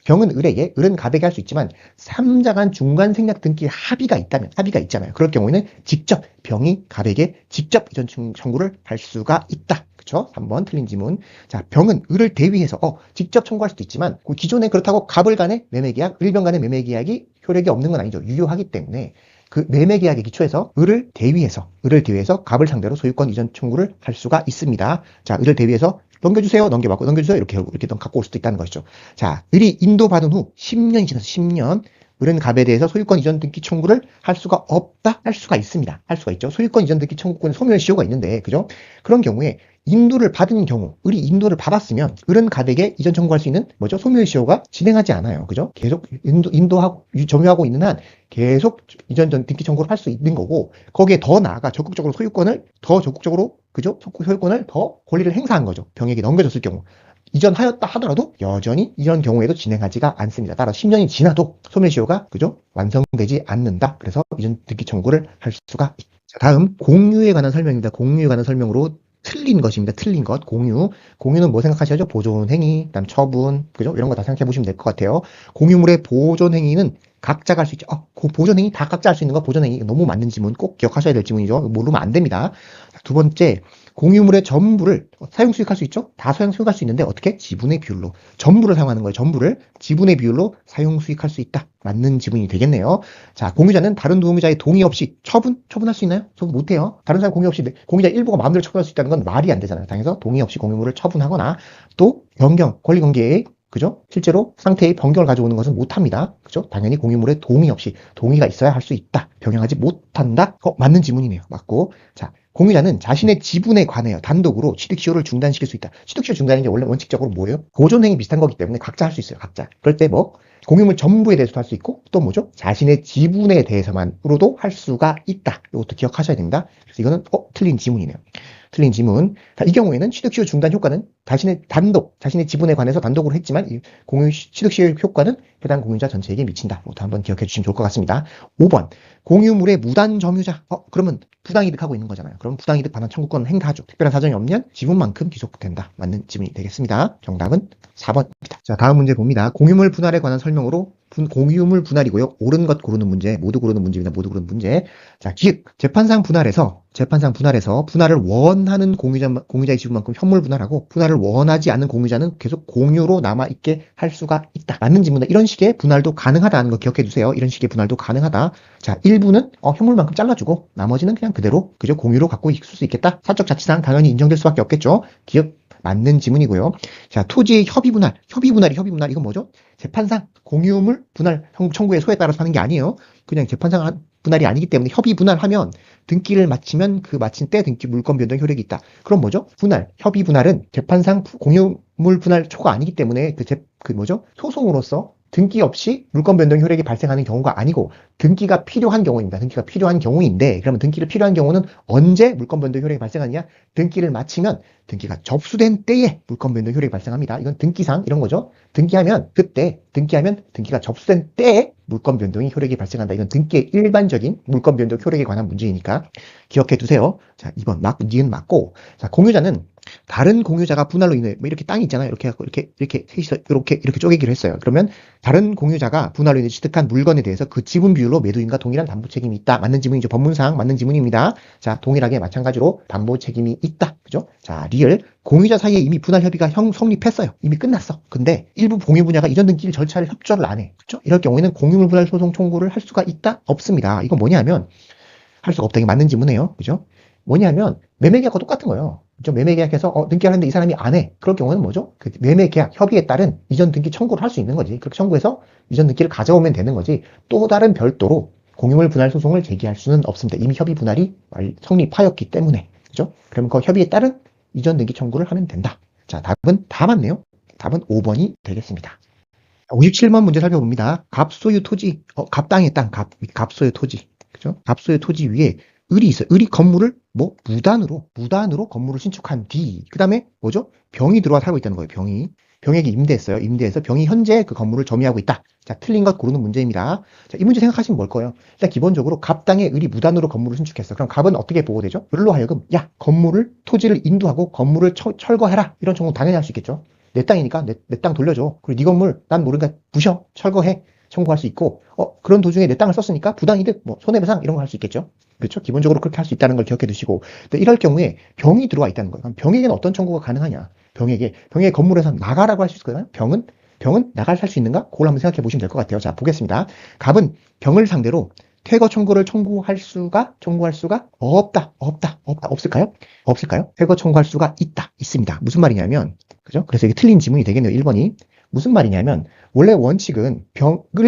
병은 을에게, 을은 갑에게 할 수 있지만 3자 간 중간 생략 등기 합의가 있잖아요. 그럴 경우에는 직접 병이 갑에게 직접 이전 청구를 할 수가 있다. 그쵸? 3번 틀린 지문. 자, 병은 을을 대위해서 직접 청구할 수도 있지만 기존에 그렇다고 갑을 간의 매매계약, 을병 간의 매매계약이 효력이 없는 건 아니죠. 유효하기 때문에 그 매매계약에 기초해서 을을 대위해서 갑을 상대로 소유권 이전 청구를 할 수가 있습니다. 자, 을을 대위해서 넘겨주세요. 이렇게 갖고 올 수도 있다는 것이죠. 자, 을이 인도받은 후 10년이 지나서 10년 을은 갑에 대해서 소유권 이전 등기 청구를 할 수가 없다? 할 수가 있습니다. 할 수가 있죠. 소유권 이전 등기 청구권은 소멸시효가 있는데, 그죠? 그런 경우에 인도를 받은 경우, 을이 인도를 받았으면 을은 갑에게 이전 청구할 수 있는 뭐죠? 소멸시효가 진행하지 않아요. 그죠? 계속 인도하고 점유하고 있는 한 계속 이전 등기 청구를 할 수 있는 거고, 거기에 더 나아가 적극적으로 소유권을 더 권리를 행사한 거죠. 병에게 넘겨줬을 경우. 이전하였다 하더라도 여전히 이런 경우에도 진행하지가 않습니다. 따라 10년이 지나도 소멸시효가 그죠? 완성되지 않는다. 그래서 이전 등기 청구를 할 수가 있다. 자, 다음 공유에 관한 설명입니다. 공유에 관한 설명으로 틀린 것입니다. 틀린 것. 공유는 뭐 생각하셔야죠? 보존행위, 그다음 처분, 그죠? 이런 거 다 생각해 보시면 될 것 같아요. 공유물의 보존행위는 각자가 할 수 있죠. 그 보존행위 다 각자 할 수 있는 거 보존행위 너무 맞는 지문 꼭 기억하셔야 될 지문이죠. 모르면 안 됩니다. 두 번째, 공유물의 전부를 사용 수익할 수 있죠? 다 사용 수익할 수 있는데 어떻게? 지분의 비율로. 전부를 사용하는 거예요. 전부를 지분의 비율로 사용 수익할 수 있다. 맞는 지문이 되겠네요. 자, 공유자는 다른 공유자의 동의 없이 처분할 수 있나요? 처분 못해요. 다른 사람 공유 없이 공유자 일부가 마음대로 처분할 수 있다는 건 말이 안 되잖아요. 당해서 동의 없이 공유물을 처분하거나 또 권리관계에 그죠? 실제로 상태의 변경을 가져오는 것은 못합니다. 그죠? 당연히 공유물에 동의가 있어야 할 수 있다. 병행하지 못한다. 맞는 지문이네요. 맞고. 자, 공유자는 자신의 지분에 관하여 단독으로 취득시효를 중단시킬 수 있다. 취득시효 중단이 원래 원칙적으로 뭐예요? 보존행위 비슷한 거기 때문에 각자 할 수 있어요. 각자. 그럴 때 공유물 전부에 대해서도 할 수 있고 또 뭐죠? 자신의 지분에 대해서만으로도 할 수가 있다. 이것도 기억하셔야 됩니다. 그래서 이거는 틀린 지문이네요. 틀린 지문. 이 경우에는 취득시효 중단 효과는 자신의 지분에 관해서 단독으로 했지만 이 취득시효 효과는 해당 공유자 전체에게 미친다. 이것도 한번 기억해 주시면 좋을 것 같습니다. 5번. 공유물의 무단 점유자. 그러면 부당이득하고 있는 거잖아요. 그럼 부당이득 반환 청구권을 행사하죠. 특별한 사정이 없면 지분만큼 기속된다. 맞는 지문이 되겠습니다. 정답은 4번입니다. 자, 다음 문제 봅니다. 공유물 분할에 관한 설명으로 공유물 분할이고요. 옳은 것 고르는 문제, 모두 고르는 문제입니다. 모두 고르는 문제. 자, 기획. 재판상 분할에서 분할을 원하는 공유자의 지분만큼 현물 분할하고 분할을 원하지 않는 공유자는 계속 공유로 남아있게 할 수가 있다. 맞는 지문이다. 이런 식의 분할도 가능하다는 거 기억해 두세요. 이런 식의 분할도 가능하다. 자, 일부는 현물만큼 잘라주고 나머지는 그냥 그대로 그죠? 공유로 갖고 있을 수 있겠다. 사적 자치상 당연히 인정될 수밖에 없겠죠. 맞는 지문이고요. 자, 토지의 협의 분할. 이건 뭐죠? 재판상 공유물 분할 청구의 소에 따라서 하는 게 아니에요. 그냥 재판상 분할이 아니기 때문에 협의 분할하면 등기를 마치면 그 마친 때 등기 물권 변동 효력이 있다. 그럼 뭐죠? 협의 분할은 재판상 공유물 분할 초가 아니기 때문에 소송으로서 등기 없이 물권 변동 효력이 발생하는 경우가 아니고 등기가 필요한 경우입니다. 등기가 필요한 경우인데 그러면 등기를 필요한 경우는 언제 물권 변동 효력이 발생하느냐? 등기를 마치면 등기가 접수된 때에 물권 변동 효력이 발생합니다. 이건 등기상 이런 거죠. 등기하면 등기가 접수된 때에 물권 변동이 효력이 발생한다. 이건 등기의 일반적인 물권 변동 효력에 관한 문제이니까 기억해 두세요. 자, 2번 니은 맞고. 자, 공유자는 다른 공유자가 분할로 인해 이렇게 땅이 있잖아요. 이렇게 쪼개기로 했어요. 그러면 다른 공유자가 분할로 인해 취득한 물건에 대해서 그 지분 비율로 매도인과 동일한 담보 책임이 있다. 맞는 지문이죠. 법문상 맞는 지문입니다. 자, 동일하게 마찬가지로 담보 책임이 있다. 그죠? 자, 리을. 공유자 사이에 이미 분할 협의가 성립했어요. 이미 끝났어. 근데 일부 공유 분야가 이전 등기 절차를 협조를 안 해. 그죠? 이럴 경우에는 공유물 분할 소송 청구를 할 수가 있다? 없습니다. 이건 뭐냐면 할 수가 없다. 이게 맞는 지문이에요. 그죠? 뭐냐면 매매계약과 똑같은 거예요. 그죠? 매매계약에서 등기하는데 이 사람이 안 해. 그럴 경우는 뭐죠? 그 매매계약 협의에 따른 이전 등기 청구를 할 수 있는 거지. 그렇게 청구해서 이전 등기를 가져오면 되는 거지. 또 다른 별도로 공유물 분할 소송을 제기할 수는 없습니다. 이미 협의 분할이 성립하였기 때문에. 그죠? 그러면 그 협의에 따른 이전 등기 청구를 하면 된다. 자, 답은 다 맞네요. 답은 5번이 되겠습니다. 57번 문제 살펴봅니다. 갑소유 토지, 갑땅의 땅, 갑소유 토지. 그죠? 갑소유 토지 위에 을이 있어요. 을이 건물을 무단으로 건물을 신축한 뒤, 그 다음에 뭐죠? 병이 들어와 살고 있다는 거예요. 병에게 임대했어요. 임대해서 병이 현재 그 건물을 점유하고 있다. 자, 틀린 것 고르는 문제입니다. 자, 이 문제 생각하시면 뭘 거예요? 일단 기본적으로 갑 땅에 을이 무단으로 건물을 신축했어. 그럼 갑은 어떻게 보고되죠? 을로 하여금 야, 토지를 인도하고 건물을 철거해라. 이런 청구 당연히 할 수 있겠죠. 내 땅이니까 내 땅 돌려줘. 그리고 네 건물 난 모르니까 부셔. 철거해. 청구할 수 있고, 그런 도중에 내 땅을 썼으니까 부당이득, 손해배상 이런 거 할 수 있겠죠. 그렇죠? 기본적으로 그렇게 할 수 있다는 걸 기억해 두시고, 이럴 경우에 병이 들어와 있다는 거예요. 그럼 병에게는 어떤 청구가 가능하냐? 병에게 건물에서 나가라고 할 수 있을까요? 병은 나갈 살 수 있는가? 그걸 한번 생각해 보시면 될 것 같아요. 자, 보겠습니다. 갑은 병을 상대로 퇴거 청구를 청구할 수가 없을까요? 퇴거 청구할 수가 있습니다. 무슨 말이냐면, 그죠? 그래서 이게 틀린 지문이 되겠네요. 1번이. 무슨 말이냐면, 원래 원칙은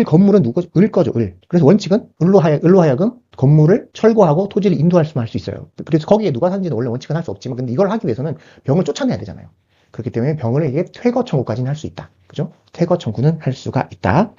건물은 을 거죠, 을. 그래서 원칙은 을로 하여금 건물을 철거하고 토지를 인도할 수만 할 수 있어요. 그래서 거기에 누가 사는지는 원래 원칙은 할 수 없지만, 근데 이걸 하기 위해서는 병을 쫓아내야 되잖아요. 그렇기 때문에 병을에게 퇴거 청구까지는 할 수 있다. 그죠? 퇴거 청구는 할 수가 있다.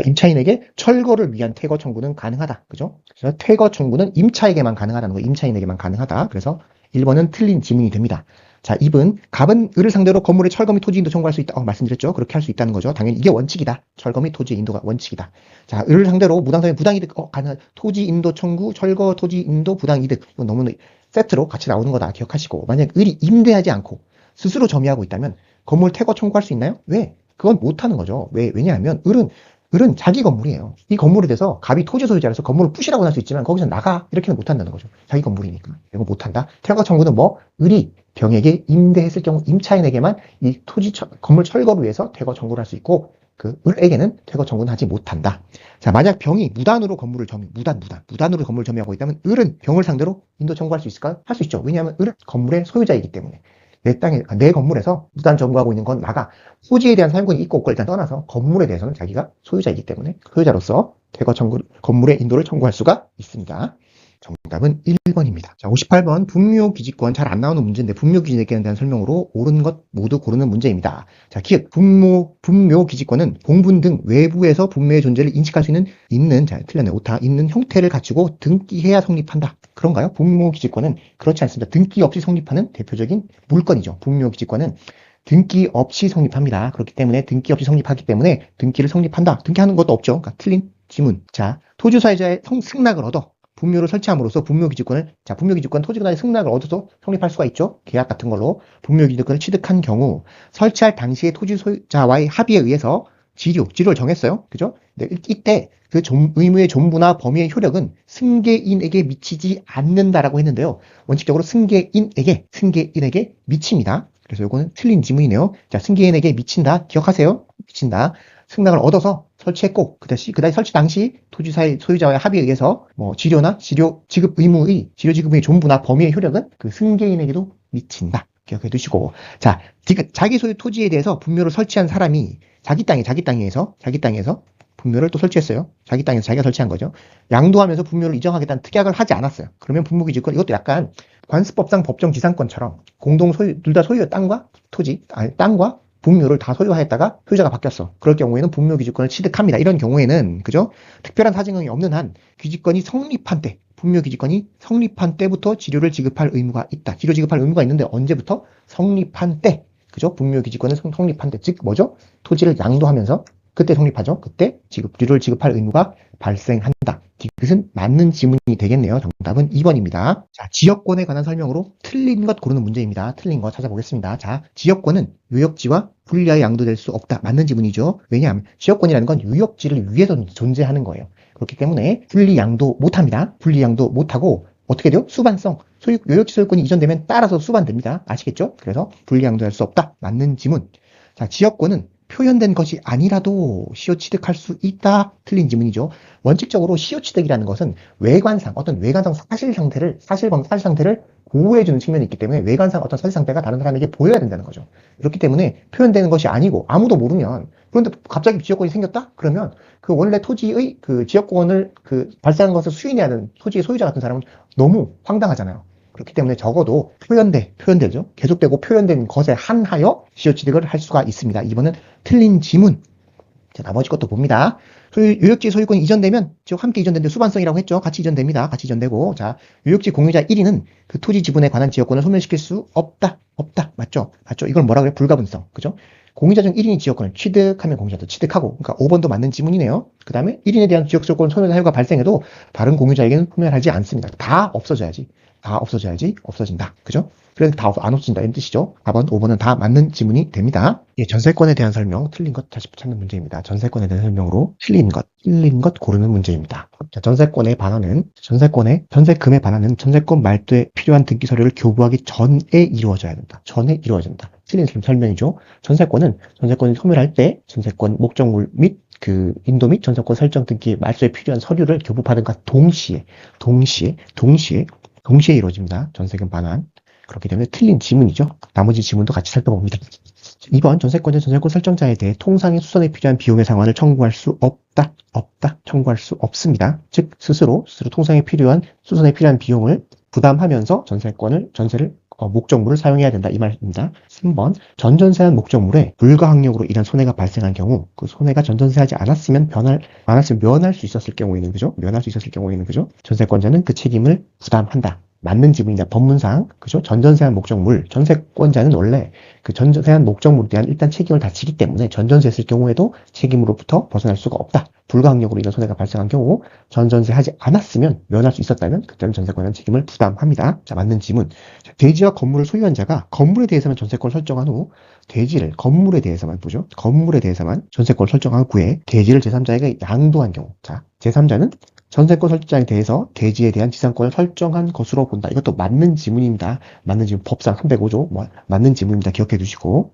임차인에게 철거를 위한 퇴거 청구는 가능하다. 그죠? 그래서 퇴거 청구는 임차에게만 가능하다는 거예요. 임차인에게만 가능하다. 그래서 1번은 틀린 지문이 됩니다. 자, 2번, 갑은 을을 상대로 건물의 철거 및 토지 인도 청구할 수 있다. 말씀드렸죠. 그렇게 할 수 있다는 거죠. 당연히 이게 원칙이다. 철거 및 토지 인도가 원칙이다. 자, 을을 상대로 무당성의 부당이득, 가능한 토지 인도 청구, 철거 토지 인도 부당이득. 이건 너무 세트로 같이 나오는 거다. 기억하시고. 만약 을이 임대하지 않고 스스로 점유하고 있다면 건물 퇴거 청구할 수 있나요? 왜? 그건 못하는 거죠. 왜냐하면 을은 자기 건물이에요. 이 건물에 대해서 갑이 토지 소유자라서 건물을 부시라고 할 수 있지만 거기서 나가 이렇게는 못한다는 거죠. 자기 건물이니까. 이거 못한다. 퇴거 청구는 을이 병에게 임대했을 경우 임차인에게만 이 건물 철거를 위해서 퇴거 청구를 할 수 있고 그 을에게는 퇴거 청구는 하지 못한다. 자, 만약 병이 무단으로 건물을 무단으로 건물을 점유하고 있다면 을은 병을 상대로 인도 청구할 수 있을까요? 할 수 있죠. 왜냐하면 을은 건물의 소유자이기 때문에. 내 건물에서 무단 점거하고 있는 건 나가. 토지에 대한 사용권이 있고 없고 일단 떠나서 건물에 대해서는 자기가 소유자이기 때문에 소유자로서 퇴거 청구, 건물의 인도를 청구할 수가 있습니다. 정답은 1번입니다. 자, 58번 분묘기지권 잘 안 나오는 문제인데 분묘기지권에 대한 설명으로 옳은 것 모두 고르는 문제입니다. 자, 기억 분묘기지권은 공분 등 외부에서 분묘의 존재를 인식할 수 있는 자, 틀렸네. 오타 있는 형태를 갖추고 등기해야 성립한다. 그런가요? 분묘기지권은 그렇지 않습니다. 등기 없이 성립하는 대표적인 물건이죠. 분묘기지권은 등기 없이 성립합니다. 그렇기 때문에 등기 없이 성립하기 때문에 등기를 성립한다. 등기하는 것도 없죠. 그러니까 틀린 지문. 자, 토지 사유자의 승낙을 얻어 분묘를 설치함으로써 분묘기지권은 분묘기지권 토지권의 승낙을 얻어서 성립할 수가 있죠. 계약 같은 걸로 분묘기지권을 취득한 경우 설치할 당시의 토지 소유자와의 합의에 의해서 지료를 정했어요. 그죠? 근데 이때 그 의무의 존부나 범위의 효력은 승계인에게 미치지 않는다라고 했는데요. 원칙적으로 승계인에게 미칩니다. 그래서 이거는 틀린 지문이네요. 자, 승계인에게 미친다. 기억하세요. 미친다. 승낙을 얻어서 설치했고, 그 다시 설치 당시 토지 소유자와의 합의에 의해서 지료 지급 의무의 존부나 범위의 효력은 그 승계인에게도 미친다. 기억해 두시고. 자, 자기 소유 토지에 대해서 분묘를 설치한 사람이 자기 땅에서 분묘를 또 설치했어요. 자기 땅에서 자기가 설치한 거죠. 양도하면서 분묘를 이정하겠다는 특약을 하지 않았어요. 그러면 분묘기지권, 이것도 약간 관습법상 법정 지상권처럼 공동 소유, 둘 다 소유의 땅과 땅과 분묘를 다 소유하였다가 소유자가 바뀌었어. 그럴 경우에는 분묘기지권을 취득합니다. 이런 경우에는, 그죠? 특별한 사정이 없는 한 기지권이 성립한 때, 분묘기지권이 성립한 때부터 지료를 지급할 의무가 있다. 지료 지급할 의무가 있는데 언제부터? 성립한 때. 그죠? 분묘기지권은 성립한 때. 즉, 뭐죠? 토지를 양도하면서 그때 성립하죠. 그때 지료를 지급할 의무가 발생한다. 이것은 맞는 지문이 되겠네요. 정답은 2번입니다. 자, 지역권에 관한 설명으로 틀린 것 고르는 문제입니다. 틀린 거 찾아보겠습니다. 자, 지역권은 유역지와 분리하여 양도될 수 없다. 맞는 지문이죠. 왜냐하면 지역권이라는 건 유역지를 위해서 존재하는 거예요. 그렇기 때문에 분리 양도 못합니다. 분리 양도 못하고 어떻게 돼요? 수반성. 유역지 소유권이 이전되면 따라서 수반됩니다. 아시겠죠? 그래서 분리 양도할 수 없다. 맞는 지문. 자, 지역권은 표현된 것이 아니라도 시효 취득할 수 있다? 틀린 지문이죠. 원칙적으로 시효 취득이라는 것은 외관상, 어떤 외관상 사실 상태를 보호해주는 측면이 있기 때문에 외관상 어떤 사실 상태가 다른 사람에게 보여야 된다는 거죠. 그렇기 때문에 표현되는 것이 아니고 아무도 모르면, 그런데 갑자기 지역권이 생겼다? 그러면 그 원래 토지의 그 지역권을 발생한 것을 수인해야 하는 토지의 소유자 같은 사람은 너무 황당하잖아요. 그렇기 때문에 적어도 표현되죠. 계속되고 표현된 것에 한하여 시효 취득을 할 수가 있습니다. 이번은 틀린 지문. 자, 나머지 것도 봅니다. 요역지 소유권이 이전되면, 즉 함께 이전되는데 수반성이라고 했죠. 같이 이전됩니다. 같이 이전되고, 자, 요역지 공유자 1위는 그 토지 지분에 관한 지역권을 소멸시킬 수 없다. 맞죠? 이걸 뭐라 그래요? 불가분성. 그죠? 공유자 중 1인이 지역권을 취득하면 공유자도 취득하고, 그러니까 5번도 맞는 지문이네요. 그 다음에 1인에 대한 지역소유권 소멸 사유가 발생해도 다른 공유자에게는 소멸하지 않습니다. 다 없어져야지 없어진다. 그죠? 그래서 다 안 없어진다. 이런 뜻이죠. 4번, 5번은 다 맞는 지문이 됩니다. 예, 전세권에 대한 설명, 틀린 것 다시 찾는 문제입니다. 전세권에 대한 설명으로 틀린 것 고르는 문제입니다. 자, 전세금에 반하는 전세권 말도에 필요한 등기 서류를 교부하기 전에 이루어져야 된다. 틀린 설명이죠. 전세권이 소멸할 때 전세권 목적물 및 인도 및 전세권 설정 등기 말소에 필요한 서류를 교부받은과 동시에 이루어집니다. 전세금 반환. 그렇기 때문에 틀린 지문이죠. 나머지 지문도 같이 살펴봅니다. 2번 전세권 설정자에 대해 통상의 수선에 필요한 비용의 상환을 청구할 수 없다. 청구할 수 없습니다. 즉 스스로 통상에 필요한 수선에 필요한 비용을 부담하면서 전세를 목적물을 사용해야 된다. 이 말입니다. 3번 전전세한 목적물에 불가항력으로 인한 손해가 발생한 경우 그 손해가 전전세하지 않았으면 면할 수 있었을 경우에는 그죠? 전세권자는 그 책임을 부담한다. 맞는 지문이다. 법문상 그죠? 전전세한 목적물 전세권자는 원래 그 전전세한 목적물에 대한 일단 책임을 다 지기 때문에 전전세했을 경우에도 책임으로부터 벗어날 수가 없다. 불가항력으로 인한 손해가 발생한 경우 전전세하지 않았으면 면할 수 있었다면 그때는 전세권자는 책임을 부담합니다. 자, 맞는 지문. 자, 대지와 건물을 소유한 자가 건물에 대해서만 전세권을 설정한 후 대지를 건물에 대해서만 전세권을 설정한 후에 대지를 제3자에게 양도한 경우 자, 제3자는 전세권 설정자에 대해서 대지에 대한 지상권을 설정한 것으로 본다. 이것도 맞는 지문입니다. 맞는 지문 법상 305조 맞는 지문입니다. 기억해 두시고.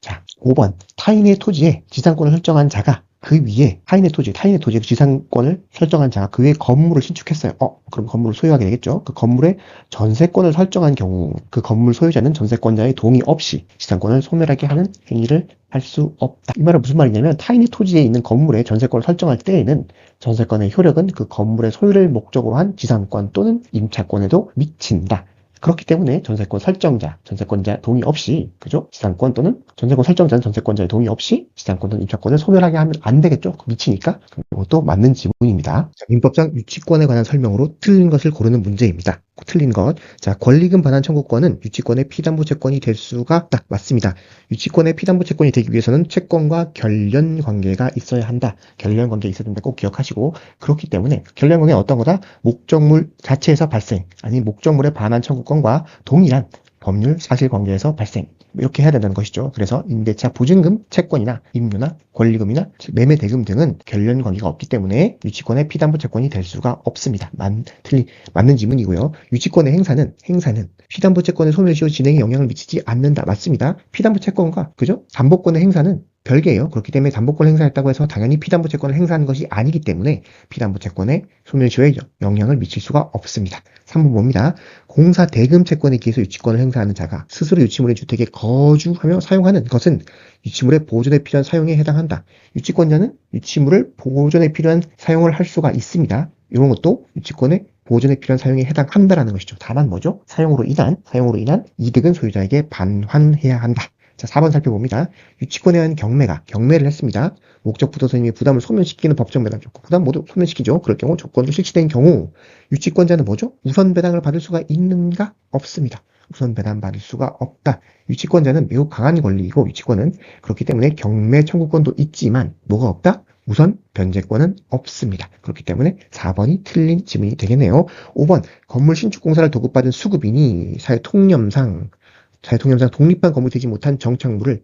자, 5번 타인의 토지에 지상권을 설정한 자가 그 위에 타인의 토지에 지상권을 설정한 자가 그 위에 건물을 신축했어요. 그럼 건물을 소유하게 되겠죠. 그 건물에 전세권을 설정한 경우 그 건물 소유자는 전세권자의 동의 없이 지상권을 소멸하게 하는 행위를 할 수 없다. 이 말은 무슨 말이냐면 타인의 토지에 있는 건물에 전세권을 설정할 때에는 전세권의 효력은 그 건물의 소유를 목적으로 한 지상권 또는 임차권에도 미친다. 그렇기 때문에 전세권자 동의 없이, 그죠? 지상권 또는 전세권 설정자는 전세권자의 동의 없이 지상권 또는 임차권을 소멸하게 하면 안 되겠죠? 미치니까. 이것도 맞는 지문입니다. 자, 민법상 유치권에 관한 설명으로 틀린 것을 고르는 문제입니다. 틀린 것. 자, 권리금 반환 청구권은 유치권의 피담보 채권이 될 수가 딱 맞습니다. 유치권의 피담보 채권이 되기 위해서는 채권과 결련 관계가 있어야 한다. 결련 관계가 있어야 된다. 꼭 기억하시고. 그렇기 때문에 결련 관계는 어떤 거다? 목적물 자체에서 발생, 아니 목적물의 반환 청구권과 동일한 법률 사실관계에서 발생. 이렇게 해야 된다는 것이죠. 그래서 임대차 보증금, 채권이나 임료나 권리금이나 매매 대금 등은 결련 관계가 없기 때문에 유치권의 피담보 채권이 될 수가 없습니다. 맞는 지문이고요. 유치권의 행사는 피담보 채권의 소멸시효 진행에 영향을 미치지 않는다. 맞습니다. 피담보 채권과 그죠? 담보권의 행사는 별개예요. 그렇기 때문에 담보권을 행사했다고 해서 당연히 피담보 채권을 행사하는 것이 아니기 때문에 피담보 채권의 소멸시효에 영향을 미칠 수가 없습니다. 3번 봅니다. 공사 대금 채권에 기해서 유치권을 행사하는 자가 스스로 유치물의 주택에 거주하며 사용하는 것은 유치물의 보존에 필요한 사용에 해당한다. 유치권자는 유치물을 보존에 필요한 사용을 할 수가 있습니다. 이런 것도 유치권의 보존에 필요한 사용에 해당한다라는 것이죠. 다만 뭐죠? 사용으로 인한 이득은 소유자에게 반환해야 한다. 자, 4번 살펴봅니다. 유치권에 의한 경매를 했습니다. 목적 부도서님이 부담을 소멸시키는 법정 배당 조건, 부담 모두 소멸시키죠. 그럴 경우 조건도 실시된 경우 유치권자는 뭐죠? 우선 배당을 받을 수가 있는가? 없습니다. 우선 배당 받을 수가 없다. 유치권자는 매우 강한 권리이고 유치권은 그렇기 때문에 경매 청구권도 있지만 뭐가 없다? 우선 변제권은 없습니다. 그렇기 때문에 4번이 틀린 지문이 되겠네요. 5번 건물 신축 공사를 도급받은 수급인이 사회통념상 독립한 건물 되지 못한 정착물을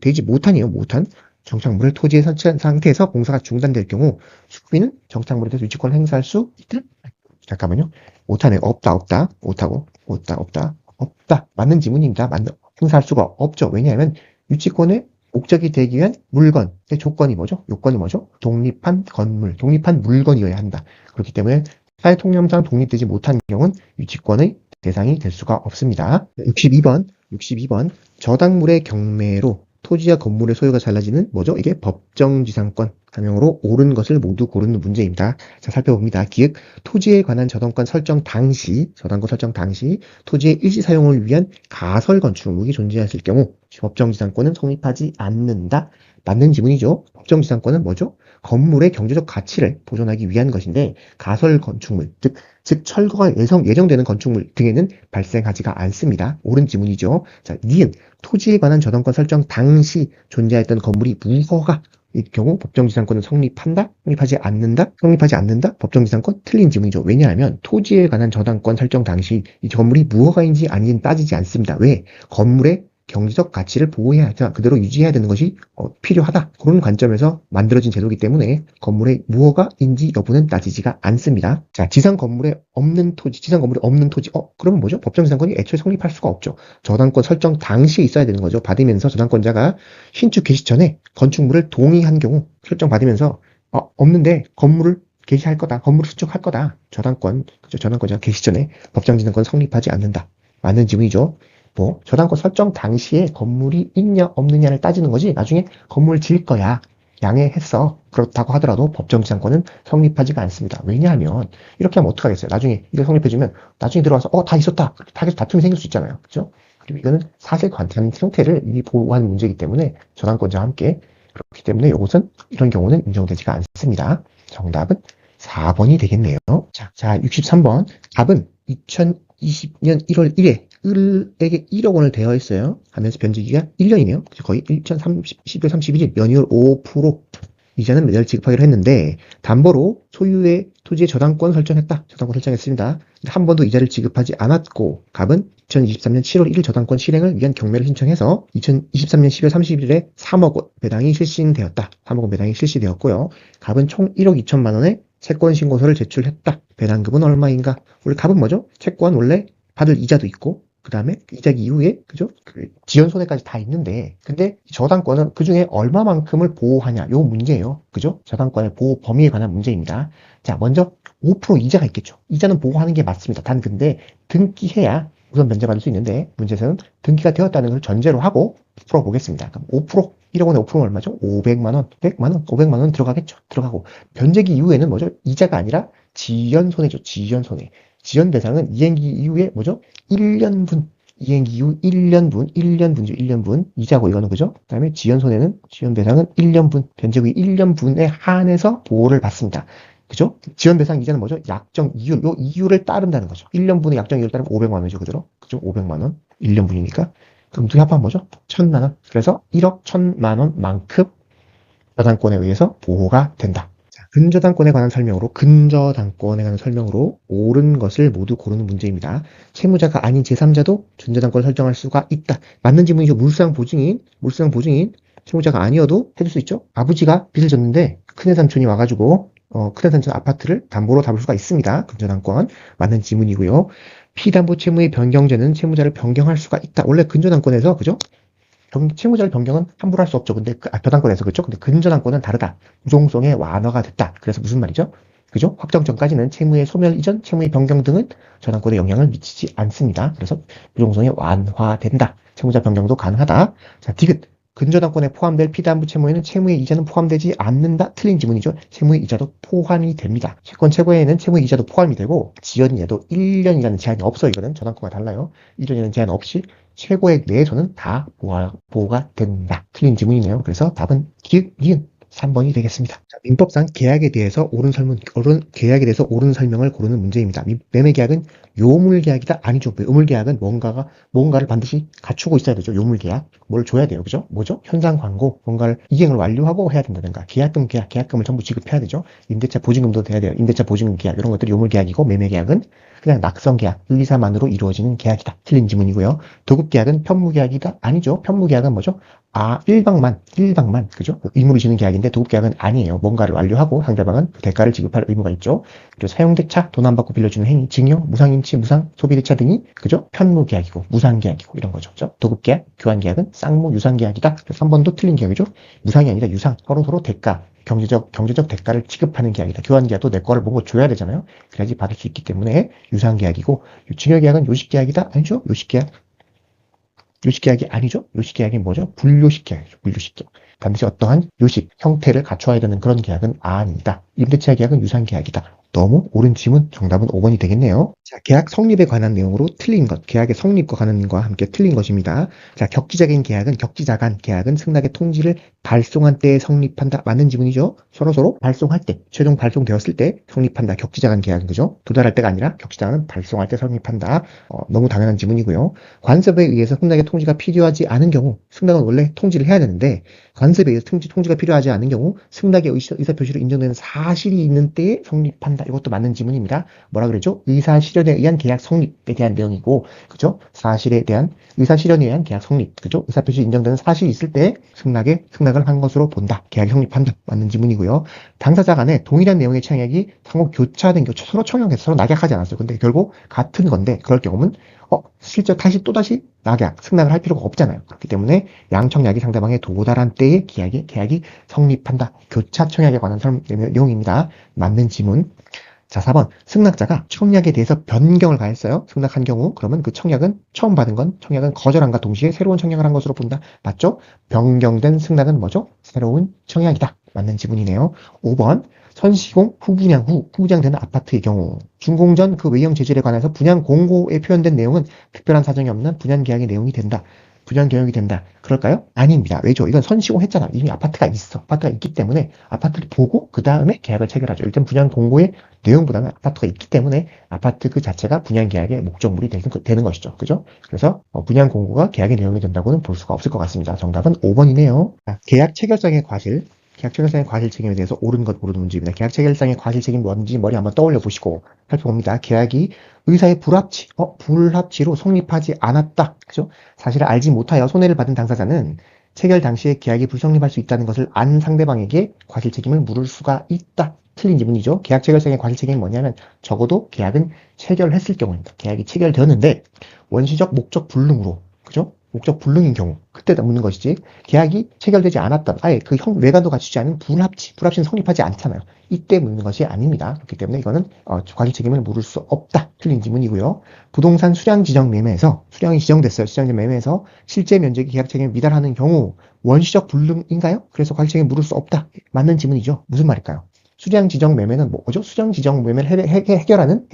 정착물을 토지에 설치한 상태에서 공사가 중단될 경우 수급인은 정착물에 대해서 유치권을 행사할 수 있다? 잠깐만요. 못하네. 없다. 맞는 지문입니다. 행사할 수가 없죠. 왜냐하면 유치권의 목적이 되기 위한 물건. 조건이 뭐죠? 요건이 뭐죠? 독립한 건물, 독립한 물건이어야 한다. 그렇기 때문에 사회통념상 독립되지 못한 경우는 유치권의 대상이 될 수가 없습니다. 62번. 저당물의 경매로 토지와 건물의 소유가 달라지는 뭐죠? 이게 법정지상권 가명으로 옳은 것을 모두 고르는 문제입니다. 자, 살펴봅니다. 기획 토지에 관한 저당권 설정 당시 토지의 일시 사용을 위한 가설 건축물이 존재했을 경우 법정지상권은 성립하지 않는다. 맞는 지문이죠. 법정지상권은 뭐죠? 건물의 경제적 가치를 보존하기 위한 것인데 가설 건축물, 즉 철거가 예정되는 건축물 등에는 발생하지가 않습니다. 옳은 지문이죠. 자, 니은 토지에 관한 저당권 설정 당시 존재했던 건물이 무허가 이 경우 법정지상권은 성립한다? 성립하지 않는다? 성립하지 않는다? 법정지상권 틀린 지문이죠. 왜냐하면 토지에 관한 저당권 설정 당시 이 건물이 무허가인지 아닌지 따지지 않습니다. 왜? 건물의 경제적 가치를 보호해야 하자 그대로 유지해야 되는 것이 필요하다. 그런 관점에서 만들어진 제도이기 때문에 건물의 무허가인지 여부는 따지지가 않습니다. 자, 지상 건물에 없는 토지. 그러면 뭐죠? 법정지상권이 애초에 성립할 수가 없죠. 저당권 설정 당시에 있어야 되는 거죠. 받으면서 저당권자가 신축 개시 전에 건축물을 동의한 경우 설정 받으면서 없는데 건물을 개시할 거다. 건물을 신축할 거다. 저당권자가 개시 전에 법정지상권 성립하지 않는다. 맞는 지문이죠. 저당권 설정 당시에 건물이 있냐 없느냐를 따지는 거지 나중에 건물 지을 거야 양해했어 그렇다고 하더라도 법정지상권은 성립하지가 않습니다. 왜냐하면 이렇게 하면 어떡하겠어요. 나중에 이거 성립해주면 나중에 들어와서 다 있었다 다툼이 생길 수 있잖아요. 그죠? 그리고 이거는 사실관계한 상태를 이미 보호하는 문제이기 때문에 저당권자와 함께 그렇기 때문에 이런 경우는 인정되지가 않습니다. 정답은 4번이 되겠네요. 자 63번 답은 2020년 1월 1회 을에게 1억 원을 대여했어요. 하면서 변제기가 1년이네요. 거의 12월 31일 연이율 5% 이자는 매달 지급하기로 했는데 담보로 소유의 토지의 저당권 설정했습니다. 한 번도 이자를 지급하지 않았고 갑은 2023년 7월 1일 저당권 실행을 위한 경매를 신청해서 2023년 10월 30일에 3억 원 배당이 실시되었다. 3억 원 배당이 실시되었고요. 갑은 총 1억 2천만 원의 채권 신고서를 제출했다. 배당금은 얼마인가? 원래 갑은 뭐죠? 채권 원래 받을 이자도 있고 그 다음에 이자기 이후에 그죠? 지연 손해까지 다 있는데 근데 저당권은 그 중에 얼마만큼을 보호하냐 요 문제예요. 그죠? 저당권의 보호 범위에 관한 문제입니다. 자, 먼저 5% 이자가 있겠죠. 이자는 보호하는 게 맞습니다. 단 근데 등기해야 우선 면제받을 수 있는데 문제에서는 등기가 되었다는 걸 전제로 하고 풀어보겠습니다. 그럼 5% 1억 원에 5%는 얼마죠? 500만 원, 100만 원, 500만 원 들어가겠죠. 들어가고 변제기 이후에는 뭐죠? 이자가 아니라 지연 손해죠. 지연 손해. 지연 대상은 이행기 이후에 뭐죠? 1년분. 이행기 이후 1년분. 이자고 이거는 그죠? 그 다음에 지연 대상은 1년분. 변제기 1년분에 한해서 보호를 받습니다. 그죠? 지연 대상 이자는 뭐죠? 약정 이율. 요 이율을 따른다는 거죠. 1년분의 약정 이율을 따르면 500만 원이죠. 그죠? 500만 원. 1년분이니까. 그럼 두 합하면 뭐죠? 1000만 원. 그래서 1억 1000만 원만큼 저당권에 의해서 보호가 된다. 근저당권에 관한 설명으로 옳은 것을 모두 고르는 문제입니다. 채무자가 아닌 제3자도 전저당권을 설정할 수가 있다. 맞는 지문이죠. 물상 보증인 채무자가 아니어도 해줄 수 있죠. 아버지가 빚을 졌는데 큰애 삼촌이 와가지고 큰애 삼촌 아파트를 담보로 담을 수가 있습니다. 근저당권 맞는 지문이고요. 피담보 채무의 변경제는 채무자를 변경할 수가 있다. 원래 근저당권에서 그죠? 채무자를 변경은 함부로 할 수 없죠. 근데 저당권에서 그렇죠. 근데 근저당권은 다르다. 부종성의 완화가 됐다. 그래서 무슨 말이죠? 그죠? 확정 전까지는 채무의 소멸 이전, 채무의 변경 등은 저당권에 영향을 미치지 않습니다. 그래서 부종성이 완화된다. 채무자 변경도 가능하다. 자, 디귿. 근저당권에 포함될 피담보 채무에는 채무의 이자는 포함되지 않는다. 틀린 지문이죠. 채무의 이자도 포함이 됩니다. 채권 최고에는 채무의 이자도 포함이 되고 지연이자도 1년이라는 제한이 없어요. 이거는 저당권과 달라요. 1년이라는 제한 없이 최고액 내에서는 다 보호가 된다. 틀린 지문이네요. 그래서 답은 기읍, 니은 3번이 되겠습니다. 자, 민법상 계약에 대해서 옳은 설명을 고르는 문제입니다. 매매계약은 요물계약이다? 아니죠. 요물계약은 뭔가를 반드시 갖추고 있어야 되죠. 요물계약. 뭘 줘야 돼요. 그죠? 뭐죠? 현상 광고, 뭔가를 이행을 완료하고 해야 된다든가. 계약금을 전부 지급해야 되죠. 임대차 보증금도 돼야 돼요. 임대차 보증금 계약, 이런 것들이 요물계약이고, 매매계약은 그냥 낙성계약, 의사만으로 이루어지는 계약이다. 틀린 지문이고요. 도급계약은 편무계약이다? 아니죠. 편무계약은 뭐죠? 일방만, 그죠? 의무를 지는 계약인데 계약인데 도급 계약은 아니에요. 뭔가를 완료하고 상대방은 그 대가를 지급할 의무가 있죠. 그리고 사용대차, 돈 안 받고 빌려주는 행위, 증여, 무상임치, 무상, 소비대차 등이 그죠? 편무 계약이고 무상 계약이고 이런 거죠. 그죠? 도급 계약, 교환 계약은 쌍무 유상 계약이다. 그래서 3번도 틀린 계약이죠. 무상이 아니라 유상, 서로 대가, 경제적 대가를 지급하는 계약이다. 교환 계약도 내 거를 보고 줘야 되잖아요. 그래야지 받을 수 있기 때문에 유상 계약이고, 증여 계약은 요식 계약이다. 아니죠? 요식 계약이 아니죠? 요식 계약이 뭐죠? 불요식 계약이죠. 불요식 계약. 반드시 어떠한 요식 형태를 갖춰야 되는 그런 계약은 아니다. 임대차 계약은 유상 계약이다. 너무 옳은 질문, 정답은 5번이 되겠네요. 자, 계약 성립에 관한 내용으로 틀린 것, 계약의 성립과 관한 것과 함께 틀린 것입니다. 자, 격지자간 계약은 승낙의 통지를 발송한 때에 성립한다. 맞는 지문이죠? 서로 발송할 때, 최종 발송되었을 때 성립한다. 격지자간 계약은 그죠? 도달할 때가 아니라 격지자간은 발송할 때 성립한다. 너무 당연한 지문이고요. 관습에 의해서 승낙의 통지가 필요하지 않은 경우, 승낙은 원래 통지를 해야 되는데 관습에 의해서 통지가 필요하지 않은 경우 승낙의 의사표시로 인정되는 사실이 있는 때에 성립한다. 이것도 맞는 지문입니다. 뭐라 그러죠? 의사실현에 의한 계약 성립에 대한 내용이고, 그죠? 의사실현에 의한 계약 성립, 그죠? 의사표시 인정되는 사실이 있을 때 승낙을 한 것으로 본다. 계약이 성립한다. 맞는 지문이고요. 당사자 간에 동일한 내용의 청약이 상호 교차된 경우 서로 청약해서 서로 낙약하지 않았어요. 근데 결국 같은 건데 그럴 경우는 실제 또다시 승낙을 할 필요가 없잖아요. 그렇기 때문에 양청약이 상대방에 도달한 때에 계약이 성립한다. 교차 청약에 관한 내용입니다. 맞는 지문. 자, 4번. 승낙자가 청약에 대해서 변경을 가했어요. 승낙한 경우, 그러면 그 청약은 처음 받은 건 청약은 거절함과 동시에 새로운 청약을 한 것으로 본다. 맞죠? 변경된 승낙은 뭐죠? 새로운 청약이다. 맞는 지문이네요. 5번. 선시공 후분양되는 아파트의 경우 준공 전 그 외형 재질에 관해서 분양 공고에 표현된 내용은 특별한 사정이 없는 분양 계약의 내용이 된다. 분양 계약이 된다. 그럴까요? 아닙니다. 왜죠? 이건 선시공했잖아. 이미 아파트가 있어. 아파트가 있기 때문에 아파트를 보고 그 다음에 계약을 체결하죠. 일단 분양 공고의 내용보다는 아파트가 있기 때문에 아파트 그 자체가 분양 계약의 목적물이 되는 것이죠. 그죠? 그래서 분양 공고가 계약의 내용이 된다고는 볼 수가 없을 것 같습니다. 정답은 5번이네요. 계약 체결상의 과실. 계약 체결상의 과실 책임에 대해서 옳은 것 모르는 문제입니다. 계약 체결상의 과실 책임이 뭔지 머리 한번 떠올려 보시고 살펴봅니다. 계약이 의사의 불합치로 성립하지 않았다. 그죠? 사실을 알지 못하여 손해를 받은 당사자는 체결 당시에 계약이 불성립할 수 있다는 것을 안 상대방에게 과실 책임을 물을 수가 있다. 틀린 지문이죠. 계약 체결상의 과실 책임이 뭐냐면 적어도 계약은 체결했을 경우입니다. 계약이 체결되었는데 원시적 목적 불능으로, 그죠? 목적 불능인 경우 그때 묻는 것이지 계약이 체결되지 않았던 아예 그 외관도 갖추지 않은 불합치는 성립하지 않잖아요. 이때 묻는 것이 아닙니다. 그렇기 때문에 이거는 과실 책임을 물을 수 없다. 틀린 지문이고요. 부동산 수량 지정 매매에서 수량이 지정됐어요. 수량제 매매에서 실제 면적이 계약 책임을 미달하는 경우 원시적 불능인가요? 그래서 과실 책임을 물을 수 없다. 맞는 지문이죠. 무슨 말일까요? 수량 지정 매매는 뭐죠? 수량 지정 매매를 해결하는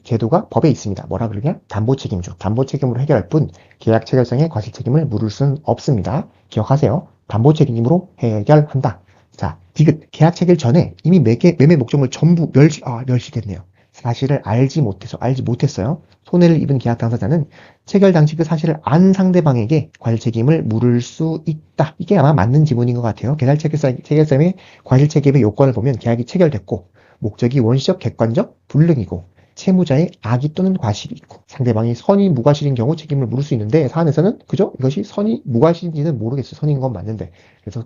제도가 법에 있습니다. 뭐라 그러냐? 담보 책임죠. 담보 책임으로 해결할 뿐 계약 체결상의 과실 책임을 물을 수는 없습니다. 기억하세요. 담보 책임으로 해결한다. 자, 디귿. 계약 체결 전에 이미 매매 목적물 전부 멸시됐네요. 사실을 알지 못했어요. 손해를 입은 계약 당사자는 체결 당시 그 사실을 안 상대방에게 과실 책임을 물을 수 있다. 이게 아마 맞는 지문인 것 같아요. 계약 체결상의 과실 책임의 요건을 보면 계약이 체결됐고 목적이 원시적 객관적 불능이고 채무자의 악의 또는 과실이 있고 상대방이 선의 무과실인 경우 책임을 물을 수 있는데 사안에서는 그죠? 이것이 선의 무과실인지는 모르겠어요. 선의인 건 맞는데 그래서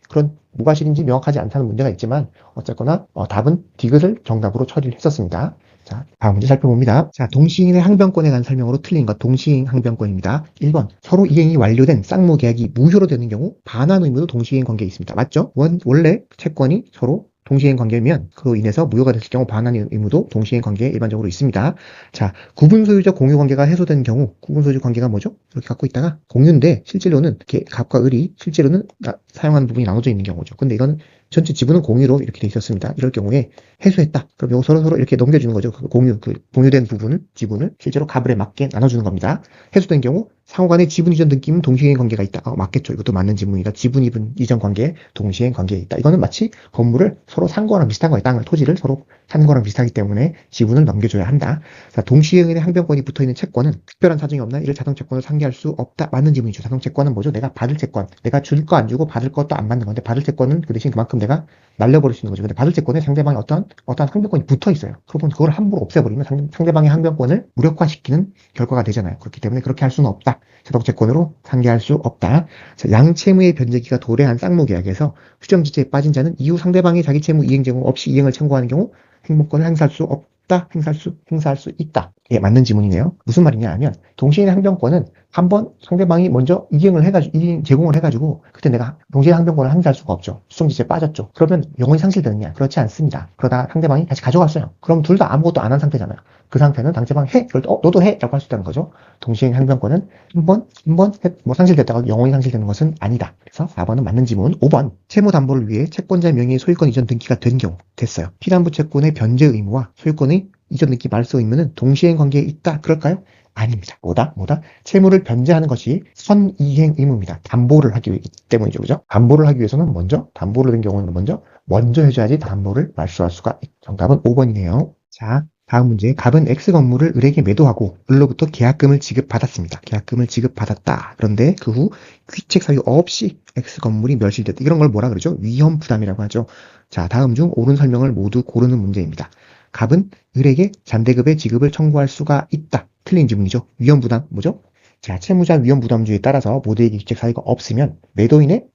그런 무과실인지 명확하지 않다는 문제가 있지만 어쨌거나 답은 디귿을 정답으로 처리를 했었습니다. 자, 다음 문제 살펴봅니다. 자, 동시행의 항변권에 관한 설명으로 틀린 것 동시행 항변권입니다. 1번 서로 이행이 완료된 쌍무 계약이 무효로 되는 경우 반환 의무도 동시행 관계에 있습니다. 맞죠? 원래 채권이 서로 동시행 관계면 그로 인해서 무효가 됐을 경우 반환 의무도 동시행 관계에 일반적으로 있습니다. 자, 구분 소유적 공유 관계가 해소된 경우 구분 소유적 관계가 뭐죠? 이렇게 갖고 있다가 공유인데 실제로는 갑과 을이 실제로는 사용하는 부분이 나눠져 있는 경우죠. 근데 이거는 전체 지분은 공유로 이렇게 돼 있었습니다. 이럴 경우에 해소했다. 그럼 이거 서로 이렇게 넘겨주는 거죠. 공유된 지분을 실제로 갑을에 맞게 나눠주는 겁니다. 해소된 경우 상호간의 지분 이전 등기는 동시행 관계가 있다. 맞겠죠. 이것도 맞는 지문이다. 지분 이전 관계, 동시행 관계에 있다. 이거는 마치 건물을 서로 산 거랑 비슷한 거예요. 땅을, 토지를 서로 산 거랑 비슷하기 때문에 지분을 넘겨줘야 한다. 자, 동시행의 항변권이 붙어있는 채권은 특별한 사정이 없나 이를 자동채권으로 상기할 수 없다. 맞는 지문이죠. 자동채권은 뭐죠? 내가 받을 채권, 내가 줄 거 안 주고 받을 것도 안 받는 건데 받을 채권은 그 대신 그만큼 내가 날려버릴 수 있는 거죠. 근데 받을 채권에 상대방이 어떠한 항변권이 붙어 있어요. 그러면 그걸 함부로 없애버리면 상대방의 항변권을 무력화시키는 결과가 되잖아요. 그렇기 때문에 그렇게 할 수는 없다. 자동 채권으로 상계할 수 없다. 자, 양채무의 변제기가 도래한 쌍무계약에서 수정지체에 빠진 자는 이후 상대방이 자기 채무 이행 제공 없이 이행을 청구하는 경우 행복권을 행사할 수 없다. 행사할 수 있다. 예, 맞는 지문이네요. 무슨 말이냐 하면 동시인의 항변권은 한번 상대방이 먼저 이행 제공을 해가지고 그때 내가 동시인 항변권을 행사할 수가 없죠. 수정지체에 빠졌죠. 그러면 영원히 상실되느냐? 그렇지 않습니다. 그러다 상대방이 다시 가져갔어요. 그럼 둘 다 아무것도 안 한 상태잖아요. 그 상태는 상대방 해? 그럴 때 너도 해? 라고 할 수 있다는 거죠. 동시인 항변권은 한번 상실됐다가 영원히 상실되는 것은 아니다. 그래서 4번은 맞는 지문. 5번 채무담보를 위해 채권자 명의의 소유권 이전 등기가 된 경우 됐어요. 피담보 채권의 변제 의무와 소유권의 이전 등기 말소 의무는 동시행 관계에 있다. 그럴까요? 아닙니다. 뭐다? 채무를 변제하는 것이 선이행 의무입니다. 담보를 하기 때문이죠. 그죠? 담보를 하기 위해서는 담보를 된 경우는 먼저 해줘야지 담보를 말소할 수가 있다. 정답은 5번이네요. 자, 다음 문제. 갑은 X 건물을 을에게 매도하고 을로부터 계약금을 지급받았습니다. 계약금을 지급받았다. 그런데 그 후 귀책 사유 없이 X 건물이 멸실됐다. 이런 걸 뭐라 그러죠? 위험 부담이라고 하죠. 자, 다음 중 옳은 설명을 모두 고르는 문제입니다. 갑은 을에게 잔대급의 지급을 청구할 수가 있다. 틀린 지문이죠. 위험부담 뭐죠? 자, 채무자 위험부담주의에 따라서 모두에게 귀책 사유가 없으면 매도인인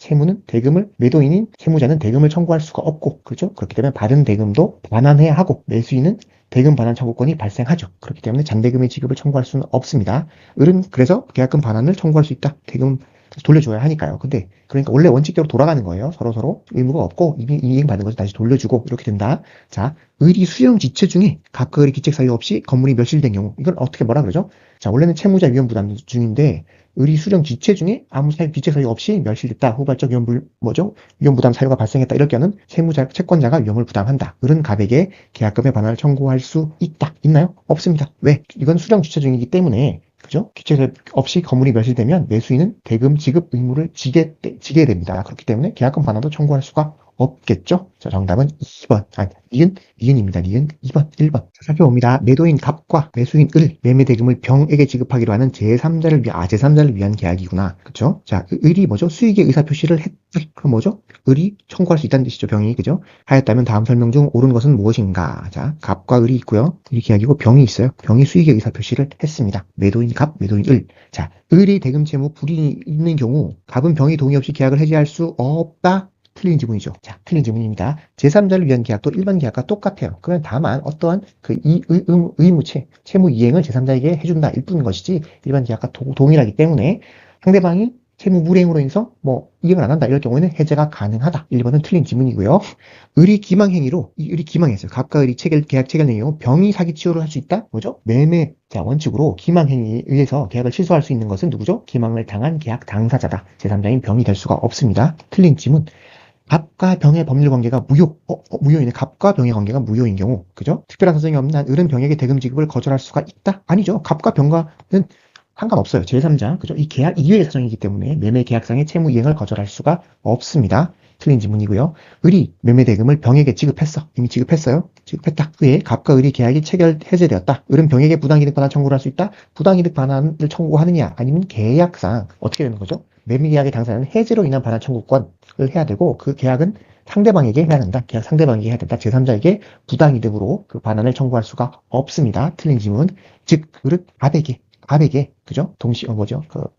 채무자는 대금을 청구할 수가 없고, 그렇죠? 그렇기 때문에 받은 대금도 반환해야 하고 매수인은 대금 반환 청구권이 발생하죠. 그렇기 때문에 잔대금의 지급을 청구할 수는 없습니다. 을은 그래서 계약금 반환을 청구할 수 있다. 대금 돌려줘야 하니까요. 근데 그러니까 원래 원칙대로 돌아가는 거예요. 서로 의무가 없고 이미 이행받은 것을 다시 돌려주고 이렇게 된다. 자, 을이 수령 지체 중에 갑과 을이 귀책 사유 없이 건물이 멸실된 경우 이건 어떻게 뭐라 그러죠? 자, 원래는 채무자 위험 부담 중인데 을이 수령 지체 중에 아무 귀책 사유 없이 멸실됐다. 후발적 위험 부담 사유가 발생했다. 이럴 경우는 채권자가 위험을 부담한다. 을은 갑에게 계약금의 반환을 청구할 수 있다. 있나요? 없습니다. 왜? 이건 수령 지체 중이기 때문에 그죠? 귀책 없이 건물이 멸실되면 매수인은 대금 지급 의무를 지게 됩니다. 그렇기 때문에 계약금 반환도 청구할 수가 없겠죠? 자, 정답은 2번. 니은입니다. 니은 2번, 1번. 자, 살펴봅니다. 매도인 갑과 매수인 을, 매매 대금을 병에게 지급하기로 하는 제3자를 위한 계약이구나. 그쵸? 자, 을이 수익의 의사표시를 했다. 그럼 을이 청구할 수 있다는 뜻이죠. 병이. 그죠? 하였다면 다음 설명 중 옳은 것은 무엇인가? 자, 갑과 을이 있고요. 이 계약이고 병이 있어요. 병이 수익의 의사표시를 했습니다. 매도인 갑, 매도인 을. 자, 을이 대금 채무 불이익이 있는 경우 갑은 병이 동의 없이 계약을 해지할 수 없다. 틀린 지문이죠. 자, 틀린 지문입니다. 제3자를 위한 계약도 일반 계약과 똑같아요. 그러면 다만 어떠한 채무 이행을 제3자에게 해준다. 일 뿐인 것이지 일반 계약과 동일하기 때문에 상대방이 채무 불이행으로 인해서 이행을 안 한다. 이럴 경우에는 해제가 가능하다. 1번은 틀린 지문이고요. 을이 기망했어요. 갑과 을이 계약 체결된 경우 병이 사기 치료를 할 수 있다. 매매 원칙으로 기망행위에 의해서 계약을 취소할 수 있는 것은 누구죠? 기망을 당한 계약 당사자다. 제3자인 병이 될 수가 없습니다. 틀린 지문. 갑과 병의 법률 관계가 무효이네. 갑과 병의 관계가 무효인 경우, 그죠? 특별한 사정이 없는 한 을은 병에게 대금 지급을 거절할 수가 있다? 아니죠. 갑과 병과는 상관없어요. 제3자, 그죠? 이 계약 이외의 사정이기 때문에 매매 계약상의 채무 이행을 거절할 수가 없습니다. 틀린 지문이고요. 을이 매매 대금을 병에게 지급했어. 이미 지급했어요. 지급했다. 후에 갑과 을이 계약이 해제되었다. 을은 병에게 부당이득 반환 청구를 할 수 있다. 부당이득 반환을 청구하느냐 아니면 계약상 어떻게 되는 거죠? 매매 계약의 당사자는 해제로 인한 반환 청구권을 해야 되고 그 계약은 상대방에게 해야 된다. 계약 상대방에게 해야 된다. 제3자에게 부당이득으로 그 반환을 청구할 수가 없습니다. 틀린 지문. 즉 을은 갑에게 그죠?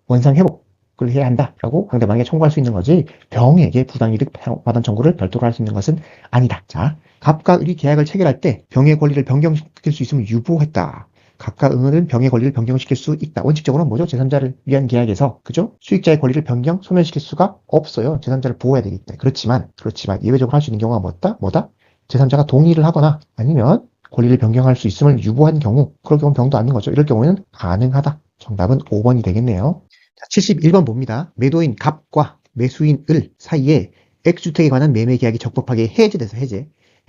원상 회복을 해야 한다라고 상대방에게 청구할 수 있는 거지 병에게 부당이득 반환 청구를 별도로 할 수 있는 것은 아니다. 자, 갑과 을이 계약을 체결할 때 병의 권리를 변경시킬 수 있으면 유보했다. 갑과 을은 병의 권리를 변경시킬 수 있다. 원칙적으로는 제3자를 위한 계약에서 그죠? 수익자의 권리를 소멸시킬 수가 없어요. 제3자를 보호해야 되기 때문에. 그렇지만 예외적으로 할 수 있는 경우가 뭐다? 제3자가 동의를 하거나 아니면 권리를 변경할 수 있음을 유보한 경우, 그럴 경우는 병도 않는 거죠. 이럴 경우에는 가능하다. 정답은 5번이 되겠네요. 자, 71번 봅니다. 매도인 갑과 매수인 을 사이에 X주택에 관한 매매 계약이 적법하게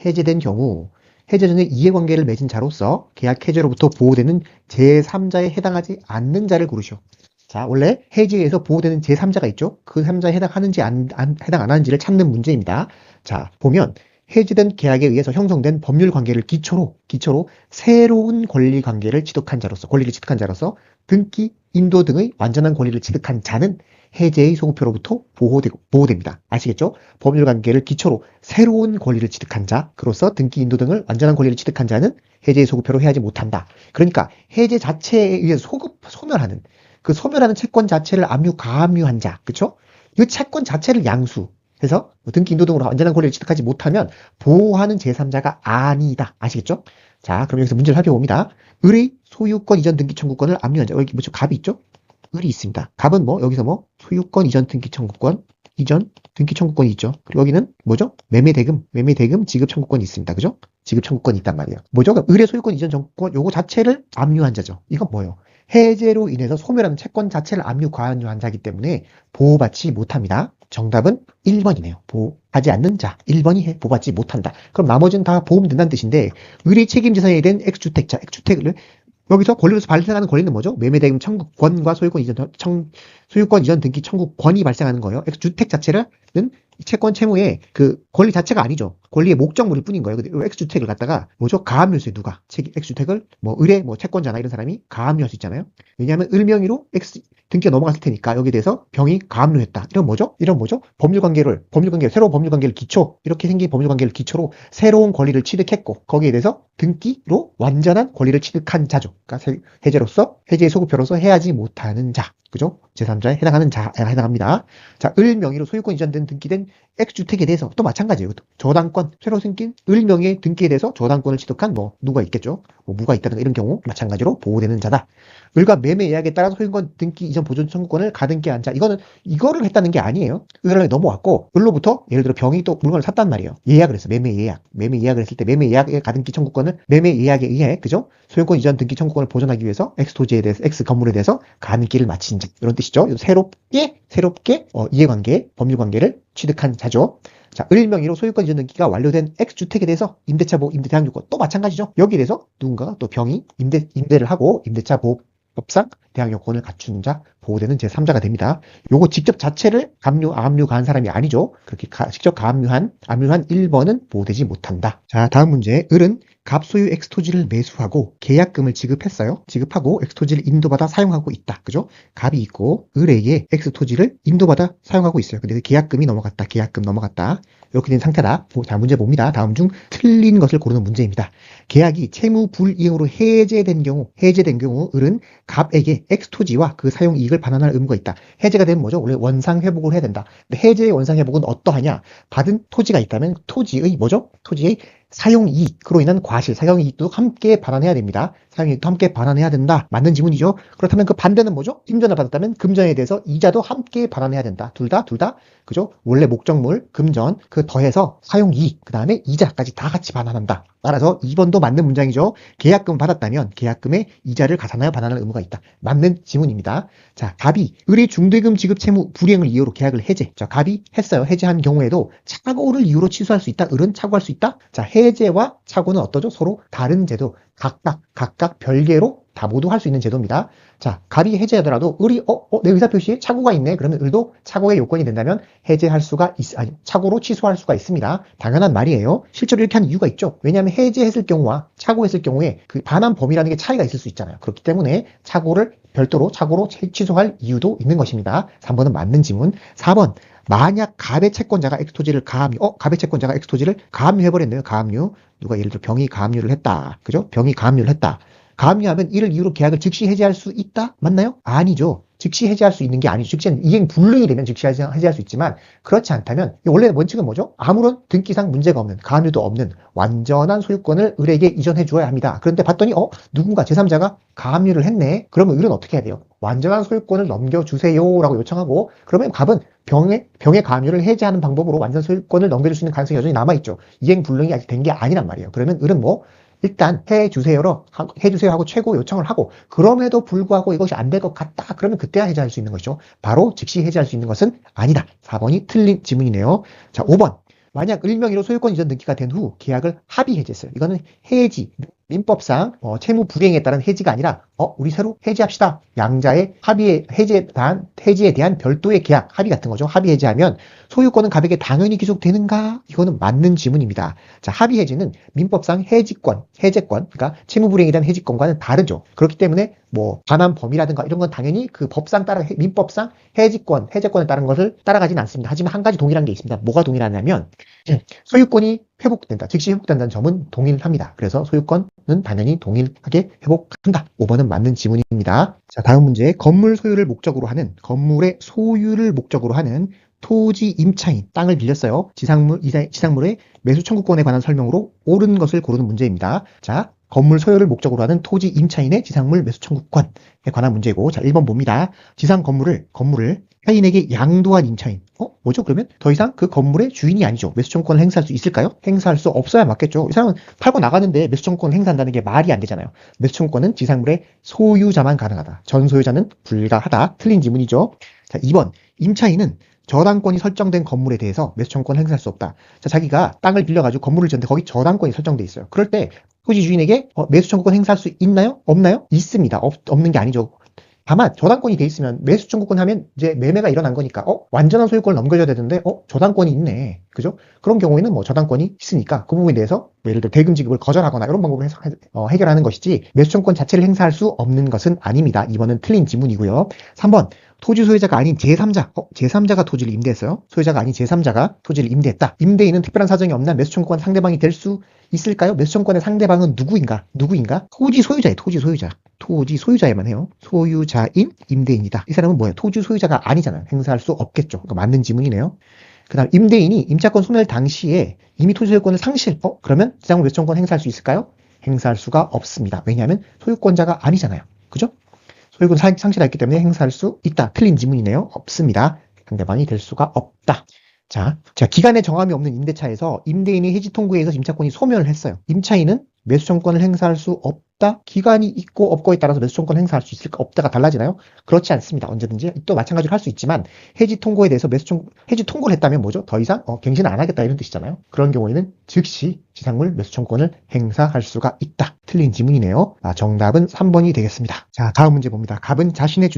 해제된 경우 해제 전에 이해관계를 맺은 자로서 계약 해제로부터 보호되는 제3자에 해당하지 않는 자를 고르시오. 자, 원래 해지에서 보호되는 제3자가 있죠. 그 3자에 해당하는지 해당 안 하는지를 찾는 문제입니다. 자, 보면 해지된 계약에 의해서 형성된 법률 관계를 기초로 새로운 권리를 취득한 자로서 등기, 인도 등의 완전한 권리를 취득한 자는 해제의 소급표로부터 보호됩니다. 아시겠죠? 법률관계를 기초로 새로운 권리를 취득한 자로서 등기 인도 등을 완전한 권리를 취득한 자는 해제의 소급표로 해하지 못한다. 그러니까 해제 자체에 의해서 소멸하는 그 소멸하는 채권 자체를 압류 가압류한 자, 그렇죠? 이 채권 자체를 양수해서 등기 인도 등으로 완전한 권리를 취득하지 못하면 보호하는 제3자가 아니다. 아시겠죠? 자, 그럼 여기서 문제를 살펴봅니다. 을의 소유권 이전 등기 청구권을 압류한 자. 여기 뭐죠? 갑이 있죠? 을이 있습니다. 갑은 뭐 여기서 뭐 소유권 이전 등기 청구권이 있죠. 그리고 여기는 뭐죠? 매매 대금 지급 청구권이 있습니다. 그죠? 지급 청구권이 있단 말이에요. 뭐죠? 그럼 을의 소유권 이전 청구권 요거 자체를 압류한 자죠. 이건 뭐예요? 해제로 인해서 소멸하는 채권 자체를 압류 과압류한 자이기 때문에 보호받지 못합니다. 정답은 1번이네요. 보호하지 않는 자. 1번이 보호받지 못한다. 그럼 나머지는 다 보호면 된다는 뜻인데 을의 책임재산에 대한 X주택자, X주택을 여기서 권리로서 발생하는 권리는 뭐죠? 매매대금 청구권과 소유권 이전 등기 청구권이 발생하는 거예요. X주택 자체는 채권 채무의 그 권리 자체가 아니죠. 권리의 목적물일 뿐인 거예요. 근데 X주택을 갖다가 뭐죠? 가압류했어요. 누가? X주택을 뭐 을의 뭐 채권자나 이런 사람이 가압류할 수 있잖아요. 왜냐하면 을 명의로 X 등기가 넘어갔을 테니까 여기에 대해서 병이 가압류했다. 이런 뭐죠? 새로운 법률관계를 이렇게 생긴 법률관계를 기초로 새로운 권리를 취득했고 거기에 대해서 등기로 완전한 권리를 취득한 자죠. 그러니까 해제의 소급표로서 해하지 못하는 자. 그죠? 제3자에 해당하는 자에 해당합니다. 자, 을 명의로 소유권 이전된 등기된 X주택에 대해서 또 마찬가지예요. 저당권, 새로 생긴 을 명의의 등기에 대해서 저당권을 취득한 누가 있겠죠? 무가 있다든가 이런 경우 마찬가지로 보호되는 자다. 을과 매매 예약에 따라서 소유권 등기 이전 보존 청구권을 가등기한 자. 이거를 했다는 게 아니에요. 을에 넘어왔고 을로부터 예를 들어 병이 또 물건을 샀단 말이에요. 예약을 했어. 매매 예약을 했을 때 매매 예약의 가등기 청구권을 매매 예약에 의해 그죠? 소유권 이전 등기 청구권을 보존하기 위해서 X 토지에 대해서 X 건물에 대해서 가등기를 마친 자. 이런 뜻이죠. 새롭게 이해관계, 법률관계를 취득한 자죠. 자, 을 명의로 소유권 이전 등기가 완료된 X주택에 대해서 임대차 보호, 임대 대항 요건 또 마찬가지죠. 여기에 대해서 누군가가 또 병이 임대를 하고 임대차 보호법상 대항 요건을 갖추는 자, 보호되는 제3자가 됩니다. 요거 직접 자체를 압류 가한 사람이 아니죠. 그렇게 직접 압류한 1번은 보호되지 못한다. 자, 다음 문제. 을은 갑소유 X토지를 매수하고 계약금을 지급하고 X토지를 인도받아 사용하고 있다. 그죠? 갑이 있고 을에게 X토지를 인도받아 사용하고 있어요. 근데 계약금 넘어갔다. 이렇게 된 상태다. 자, 문제 봅니다. 다음 중 틀린 것을 고르는 문제입니다. 계약이 채무 불이행으로 해제된 경우 을은 갑에게 X토지와 그 사용 이익을 반환할 의무가 있다. 해제가 되면 뭐죠? 원래 원상 회복을 해야 된다. 근데 해제의 원상 회복은 어떠하냐? 받은 토지가 있다면 토지의 사용 이익으로 인한 과실, 사용 이익도 함께 반환해야 됩니다. 사용 이익도 함께 반환해야 된다. 맞는 지문이죠. 그렇다면 그 반대는 뭐죠? 임전을 받았다면 금전에 대해서 이자도 함께 반환해야 된다. 둘 다, 그죠? 원래 목적물, 금전, 그 더해서 사용 이익, 그 다음에 이자까지 다 같이 반환한다. 따라서 2번도 맞는 문장이죠. 계약금 받았다면 계약금의 이자를 가산하여 반환할 의무가 있다. 맞는 지문입니다. 자, 갑이 을의 중대금 지급 채무 불이행을 이유로 계약을 해제. 자, 갑이 했어요. 해제한 경우에도 착오를 이유로 취소할 수 있다. 을은 착오할 수 있다. 자, 해제와 착오는 어떠죠? 서로 다른 제도, 각각 별개로 다 모두 할 수 있는 제도입니다. 자, 갑이 해제하더라도 을이 내 의사표시에 착오가 있네. 그러면 을도 착오의 요건이 된다면 착오로 취소할 수가 있습니다. 당연한 말이에요. 실제로 이렇게 한 이유가 있죠. 왜냐하면 해제했을 경우와 착오했을 경우에 그 반환 범위라는 게 차이가 있을 수 있잖아요. 그렇기 때문에 별도로 착오로 취소할 이유도 있는 것입니다. 3번은 맞는 지문. 4번. 만약 갑의 채권자가 X토지를 가압류해버렸네요. 가압류. 누가 예를 들어 병이 가압류를 했다. 그죠? 병이 가압류를 했다. 가압류하면 이를 이유로 계약을 즉시 해제할 수 있다? 맞나요? 아니죠. 즉시 해제할 수 있는 게 아니죠. 즉시 이행 불능이 되면 즉시 해제할 수 있지만 그렇지 않다면 원래 원칙은 뭐죠? 아무런 등기상 문제가 없는 가압류도 없는 완전한 소유권을 을에게 이전해 주어야 합니다. 그런데 봤더니 누군가 제3자가 가압류를 했네. 그러면 을은 어떻게 해야 돼요? 완전한 소유권을 넘겨주세요 라고 요청하고 그러면 갑은 병의 가압류를 해제하는 방법으로 완전 소유권을 넘겨줄 수 있는 가능성이 여전히 남아있죠. 이행 불능이 아직 된 게 아니란 말이에요. 그러면 을은 일단 해주세요 하고 최고 요청을 하고 그럼에도 불구하고 이것이 안 될 것 같다. 그러면 그때야 해제할 수 있는 것이죠. 바로 즉시 해제할 수 있는 것은 아니다. 4번이 틀린 지문이네요. 자, 5번. 만약 을 명의로 소유권 이전 등기가 된 후 계약을 합의 해제했어요. 이거는 해지, 민법상 채무 불이행에 따른 해지가 아니라 우리 새로 해지합시다. 양자의 합의에 해지에 대한 별도의 계약, 합의 같은 거죠. 합의 해지하면 소유권은 갑에게 당연히 귀속되는가? 이거는 맞는 지문입니다. 자, 합의 해지는 민법상 해제권, 그러니까 채무 불이행에 대한 해지권과는 다르죠. 그렇기 때문에 뭐 반환 범위라든가 이런 건 당연히 그 법상 민법상 해제권에 따른 것을 따라가지는 않습니다. 하지만 한 가지 동일한 게 있습니다. 뭐가 동일하냐면 소유권이 회복된다. 즉시 회복된다는 점은 동일합니다. 그래서 소유권은 당연히 동일하게 회복한다. 5번은 맞는 지문입니다. 자, 다음 문제. 건물의 소유를 목적으로 하는 토지 임차인, 땅을 빌렸어요. 지상물의 매수 청구권에 관한 설명으로 옳은 것을 고르는 문제입니다. 자, 건물 소유를 목적으로 하는 토지 임차인의 지상물 매수 청구권에 관한 문제고, 자, 1번 봅니다. 지상 건물을 타인에게 양도한 임차인. 뭐죠? 그러면 더 이상 그 건물의 주인이 아니죠. 매수 청구권을 행사할 수 있을까요? 행사할 수 없어야 맞겠죠. 이 사람은 팔고 나가는데 매수 청구권을 행사한다는 게 말이 안 되잖아요. 매수 청구권은 지상물의 소유자만 가능하다. 전 소유자는 불가하다. 틀린 지문이죠. 자, 2번. 임차인은 저당권이 설정된 건물에 대해서 매수 청구권을 행사할 수 없다. 자, 자기가 땅을 빌려가지고 건물을 지었는데 거기 저당권이 설정돼 있어요. 그럴 때 토지 주인에게 매수 청구권 행사할 수 있나요? 없나요? 있습니다. 없는 게 아니죠. 다만 저당권이 돼 있으면 매수 청구권 하면 이제 매매가 일어난 거니까 완전한 소유권을 넘겨줘야 되는데 저당권이 있네. 그죠? 그런 경우에는 뭐 저당권이 있으니까 그 부분에 대해서 뭐 예를 들어 대금 지급을 거절하거나 이런 방법으로 해결하는 것이지 매수 청구권 자체를 행사할 수 없는 것은 아닙니다. 2번은 틀린 지문이고요. 3번. 토지 소유자가 아닌 제3자, 제3자가 토지를 임대했어요. 소유자가 아닌 제3자가 토지를 임대했다. 임대인은 특별한 사정이 없나 매수 청구권 상대방이 될 수 있을까요? 매수 청구권의 상대방은 누구인가? 토지 소유자예요. 토지 소유자에만 해요. 소유자인 임대인이다. 이 사람은 뭐예요? 토지 소유자가 아니잖아요. 행사할 수 없겠죠. 그러니까 맞는 지문이네요. 그 다음 임대인이 임차권 소멸 당시에 이미 토지 소유권을 그러면 지상물 매수 청구권 행사할 수 있을까요? 행사할 수가 없습니다. 왜냐하면 소유권자가 아니잖아요. 그죠? 소유권 상실했기 때문에 행사할 수 있다. 틀린 지문이네요. 없습니다. 상대방이 될 수가 없다. 자, 기간의 정함이 없는 임대차에서 임대인이 해지 통고에 의해서 임차권이 소멸을 했어요. 임차인은 매수 청구권을 행사할 수 없다. 기간이 있고 없고에 따라서 매수 청구권을 행사할 수 있을까 없다가 달라지나요? 그렇지 않습니다. 언제든지 또 마찬가지로 할 수 있지만 해지 통고에 대해서 해지 통고를 했다면 뭐죠? 더 이상 갱신을 안 하겠다 이런 뜻이잖아요. 그런 경우에는 즉시 지상물 매수 청구권을 행사할 수가 있다. 틀린 지문이네요. 정답은 3번이 되겠습니다. 자, 다음 문제 봅니다. 갑은 자신의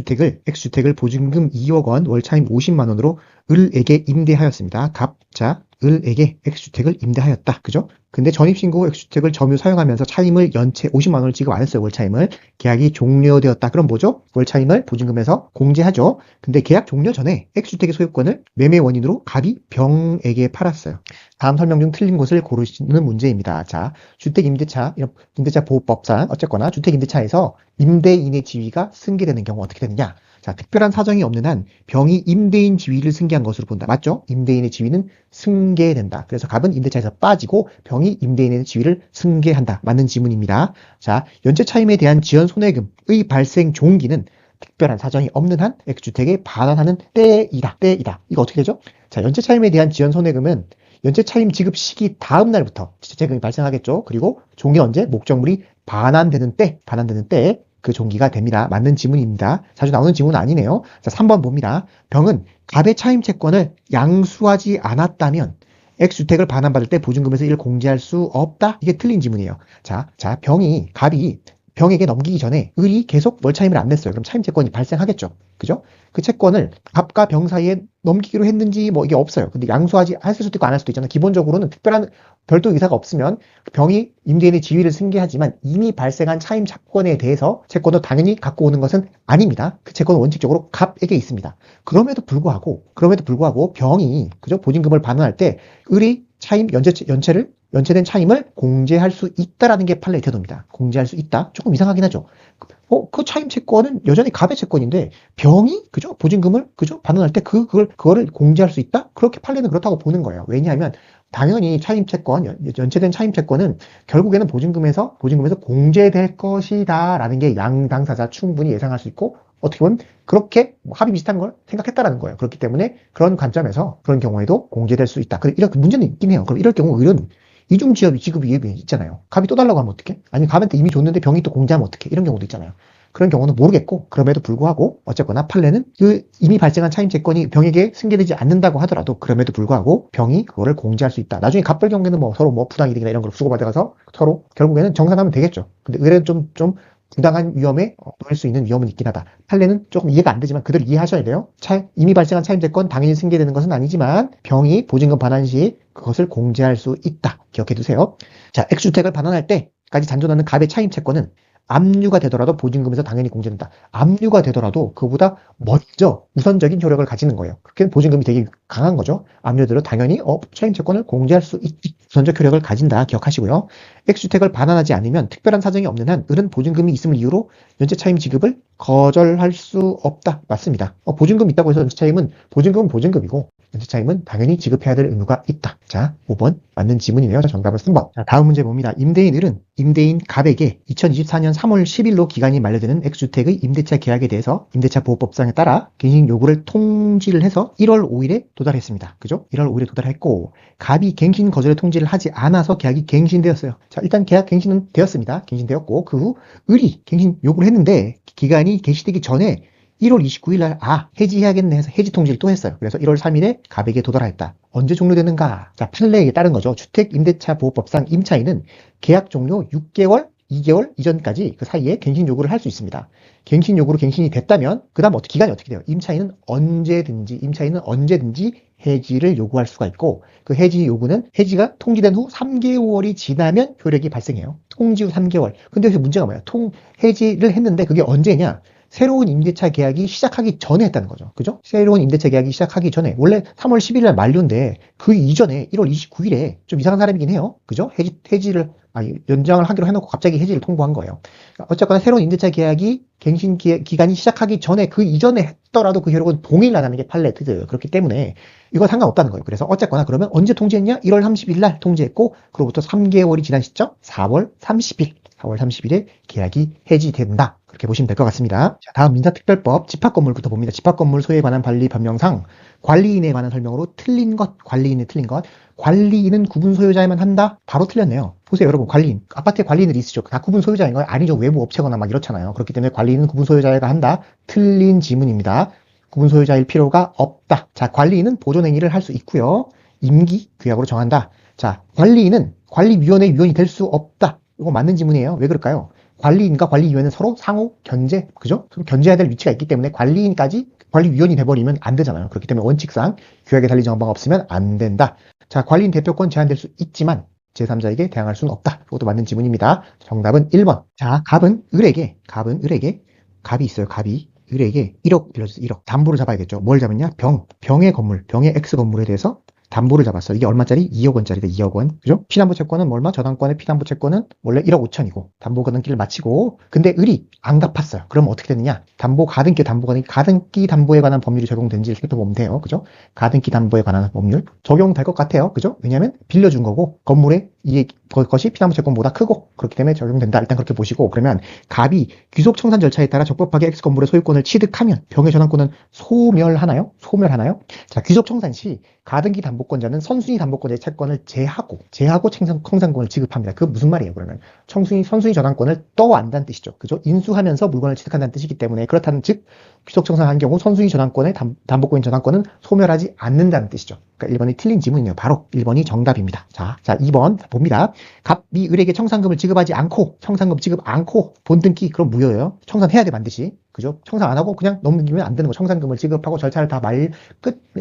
X주택을 보증금 2억 원, 월차임 50만 원으로 을에게 임대하였습니다. 을에게 X주택을 임대하였다. 그죠? 근데 전입신고 후 X주택을 점유 사용하면서 차임을 연체 50만 원을 지급 안 했어요. 월차임을. 계약이 종료되었다. 그럼 뭐죠? 월차임을 보증금에서 공제하죠. 근데 계약 종료 전에 X주택의 소유권을 매매 원인으로 갑이 병에게 팔았어요. 다음 설명 중 틀린 것을 고르시는 문제입니다. 자, 주택임대차 보호법상 어쨌거나 주택임대차에서 임대인의 지위가 승계되는 경우 어떻게 되느냐? 자, 특별한 사정이 없는 한 병이 임대인 지위를 승계한 것으로 본다. 맞죠? 임대인의 지위는 승계된다. 그래서 갑은 임대차에서 빠지고 병이 임대인의 지위를 승계한다. 맞는 지문입니다. 자, 연체 차임에 대한 지연 손해금의 발생 종기는 특별한 사정이 없는 한 X주택에 반환하는 때이다. 이거 어떻게 되죠? 자, 연체 차임에 대한 지연 손해금은 연체 차임 지급 시기 다음 날부터 재금이 발생하겠죠. 그리고 종이 언제? 목적물이 반환되는 때에 그 종기가 됩니다. 맞는 지문입니다. 자주 나오는 지문은 아니네요. 자, 3번 봅니다. 병은 갑의 차임 채권을 양수하지 않았다면 X주택을 반환받을 때 보증금에서 이를 공제할 수 없다? 이게 틀린 지문이에요. 자, 갑이 병에게 넘기기 전에 을이 계속 월차임을 안 냈어요. 그럼 차임 채권이 발생하겠죠. 그죠? 그 채권을 갑과 병 사이에 넘기기로 했는지 뭐 이게 없어요. 근데 양수하지 했을 수도 있고 안 할 수도 있잖아요. 기본적으로는 특별한 별도 의사가 없으면 병이 임대인의 지위를 승계하지만 이미 발생한 차임 채권에 대해서 채권을 당연히 갖고 오는 것은 아닙니다. 그 채권은 원칙적으로 갑에게 있습니다. 그럼에도 불구하고 병이 그죠? 보증금을 반환할 때 을이 차임 연체된 차임을 공제할 수 있다라는 게 판례의 태도입니다. 공제할 수 있다. 조금 이상하긴 하죠. 그 차임 채권은 여전히 갑의 채권인데 병이 그죠? 보증금을 그죠? 반환할 때 그거를 공제할 수 있다? 그렇게 판례는 그렇다고 보는 거예요. 왜냐하면 당연히 연체된 차임 채권은 결국에는 보증금에서 공제될 것이다라는 게 양 당사자 충분히 예상할 수 있고 어떻게 보면 그렇게 합의 비슷한 걸 생각했다라는 거예요. 그렇기 때문에 그런 관점에서 그런 경우에도 공제될 수 있다. 이렇게 문제는 있긴 해요. 그럼 이럴 경우 을은 이중지급 위협이 있잖아요. 갑이 또 달라고 하면 어떡해? 아니면 갑한테 이미 줬는데 병이 또 공제하면 어떡해? 이런 경우도 있잖아요. 그런 경우는 모르겠고, 그럼에도 불구하고 어쨌거나 판례는 그 이미 발생한 차임 채권이 병에게 승계되지 않는다고 하더라도 그럼에도 불구하고 병이 그거를 공제할 수 있다. 나중에 갑별 경우에는 뭐 서로 뭐 부당이득이나 이런 걸 주고받아가서 서로 결국에는 정산하면 되겠죠. 근데 의뢰는 좀 부당한 위험에 놓일 수 있는 위험은 있긴 하다. 판례는 조금 이해가 안 되지만 그대로 이해하셔야 돼요. 이미 발생한 차임채권 당연히 승계되는 것은 아니지만 병이 보증금 반환 시 그것을 공제할 수 있다. 기억해 두세요. 자, X주택을 반환할 때까지 잔존하는 갑의 차임채권은 압류가 되더라도 보증금에서 당연히 공제된다. 압류가 되더라도 그보다 먼저 우선적인 효력을 가지는 거예요. 그렇게 보증금이 되게 강한 거죠. 압류대로 당연히 차임채권을 공제할 수 있지. 우선적 효력을 가진다. 기억하시고요. X주택을 반환하지 않으면 특별한 사정이 없는 한 을은 보증금이 있음을 이유로 연체 차임 지급을 거절할 수 없다. 맞습니다. 보증금 있다고 해서 연체 차임은 보증금은 보증금이고 연체 차임은 당연히 지급해야 될 의무가 있다. 자, 5번 맞는 지문이네요. 정답은 3번. 자, 다음 문제 봅니다. 임대인 을은 임대인 갑에게 2024년 3월 10일로 기간이 만료되는 X주택의 임대차 계약에 대해서 임대차 보호법상에 따라 갱신 요구를 통지를 해서 1월 5일에 도달했습니다. 그죠? 1월 5일에 도달했고 갑이 갱신 거절의 통지를 하지 않아서 계약이 갱신되었어요. 자, 일단 계약 갱신은 되었습니다. 갱신되었고 그 후 을이 갱신 요구를 했는데 기간이 개시되기 전에 1월 29일 날 해지해야겠네 해서 해지 통지를 또 했어요. 그래서 1월 3일에 갑에게 도달하였다. 언제 종료되는가? 자, 판례에 따른 거죠. 주택임대차보호법상 임차인은 계약 종료 6개월, 2개월 이전까지 그 사이에 갱신 요구를 할 수 있습니다. 갱신 요구로 갱신이 됐다면 그 다음 기간이 어떻게 돼요? 임차인은 언제든지 해지를 요구할 수가 있고 그 해지 요구는 해지가 통지된 후 3개월이 지나면 효력이 발생해요. 통지 후 3개월. 근데 여기서 문제가 뭐야? 해지를 했는데 그게 언제냐? 새로운 임대차 계약이 시작하기 전에 했다는 거죠. 그죠? 새로운 임대차 계약이 시작하기 전에 원래 3월 10일 날 만료인데 그 이전에 1월 29일에 좀 이상한 사람이긴 해요. 그죠? 연장을 하기로 해놓고 갑자기 해지를 통보한 거예요. 어쨌거나 새로운 임대차 계약이 갱신 기간이 시작하기 전에 그 이전에 했더라도 그 효력은 동일하다는 게 판례트예요. 그렇기 때문에 이거 상관없다는 거예요. 그래서 어쨌거나 그러면 언제 통지했냐? 1월 30일 날 통지했고 그로부터 3개월이 지난 시점 4월 30일에 계약이 해지된다. 그렇게 보시면 될 것 같습니다. 자, 다음 민사특별법 집합건물부터 봅니다. 집합건물 소유에 관한 관리 변명상 관리인에 관한 설명으로 틀린 것, 관리인이 틀린 것. 관리인은 구분 소유자에만 한다? 바로 틀렸네요. 보세요, 여러분. 관리인. 아파트에 관리인들이 있으죠. 다 구분 소유자인 거예요? 아니죠. 외부 업체거나 막 이렇잖아요. 그렇기 때문에 관리인은 구분 소유자가 한다? 틀린 지문입니다. 구분 소유자일 필요가 없다. 자, 관리인은 보존행위를 할 수 있고요. 임기, 규약으로 정한다. 자, 관리인은 관리위원회 위원이 될 수 없다. 이거 맞는 지문이에요. 왜 그럴까요? 관리인과 관리위원회는 서로 상호 견제, 그죠? 서로 견제해야 될 위치가 있기 때문에 관리인까지 관리위원이 돼버리면 안 되잖아요. 그렇기 때문에 원칙상 규약에 달리 정한 바가 없으면 안 된다. 자, 관리인 대표권 제한될 수 있지만 제3자에게 대항할 수는 없다. 이것도 맞는 지문입니다. 정답은 1번. 자, 갑이 있어요. 갑이 을에게 1억 빌려주세요. 1억. 담보를 잡아야겠죠. 뭘 잡았냐? 병의 X 건물에 대해서 담보를 잡았어. 이게 얼마짜리? 2억 원짜리다. 2억 원. 그죠? 피담보 채권은 얼마? 저당권의 피담보 채권은 원래 1억 5천이고 담보 가등기를 마치고 근데 을이 안 갚았어요. 그럼 어떻게 되느냐? 가등기 담보에 관한 법률이 적용된지를 살펴보면 돼요. 그죠? 가등기 담보에 관한 법률 적용될 것 같아요. 그죠? 왜냐면 빌려준 거고 건물의 그것이 피담보 채권보다 크고 그렇기 때문에 적용된다. 일단 그렇게 보시고 그러면 갑이 귀속 청산 절차에 따라 적법하게 X 건물의 소유권을 취득하면 병의 전환권은 소멸하나요? 자, 귀속 청산 시 가등기 담보권자는 선순위 담보권자의 채권을 제하고 청산권을 지급합니다. 그 무슨 말이에요? 그러면 선순위 전환권을 떠안다는 뜻이죠. 그죠? 인수하면서 물건을 취득한다는 뜻이기 때문에 그렇다는 즉 귀속 청산한 경우 선순위 전환권의 담보권인 전환권은 소멸하지 않는다는 뜻이죠. 그러니까 1번이 틀린 지문이네요. 바로 1번이 정답입니다. 자 2번 봅니다. 갑이 을에게 청산금 지급 않고 본등기 그럼 무효예요. 청산해야 돼 반드시. 그죠? 청산 안 하고 그냥 넘기면 안 되는 거. 청산금을 지급하고 절차를 다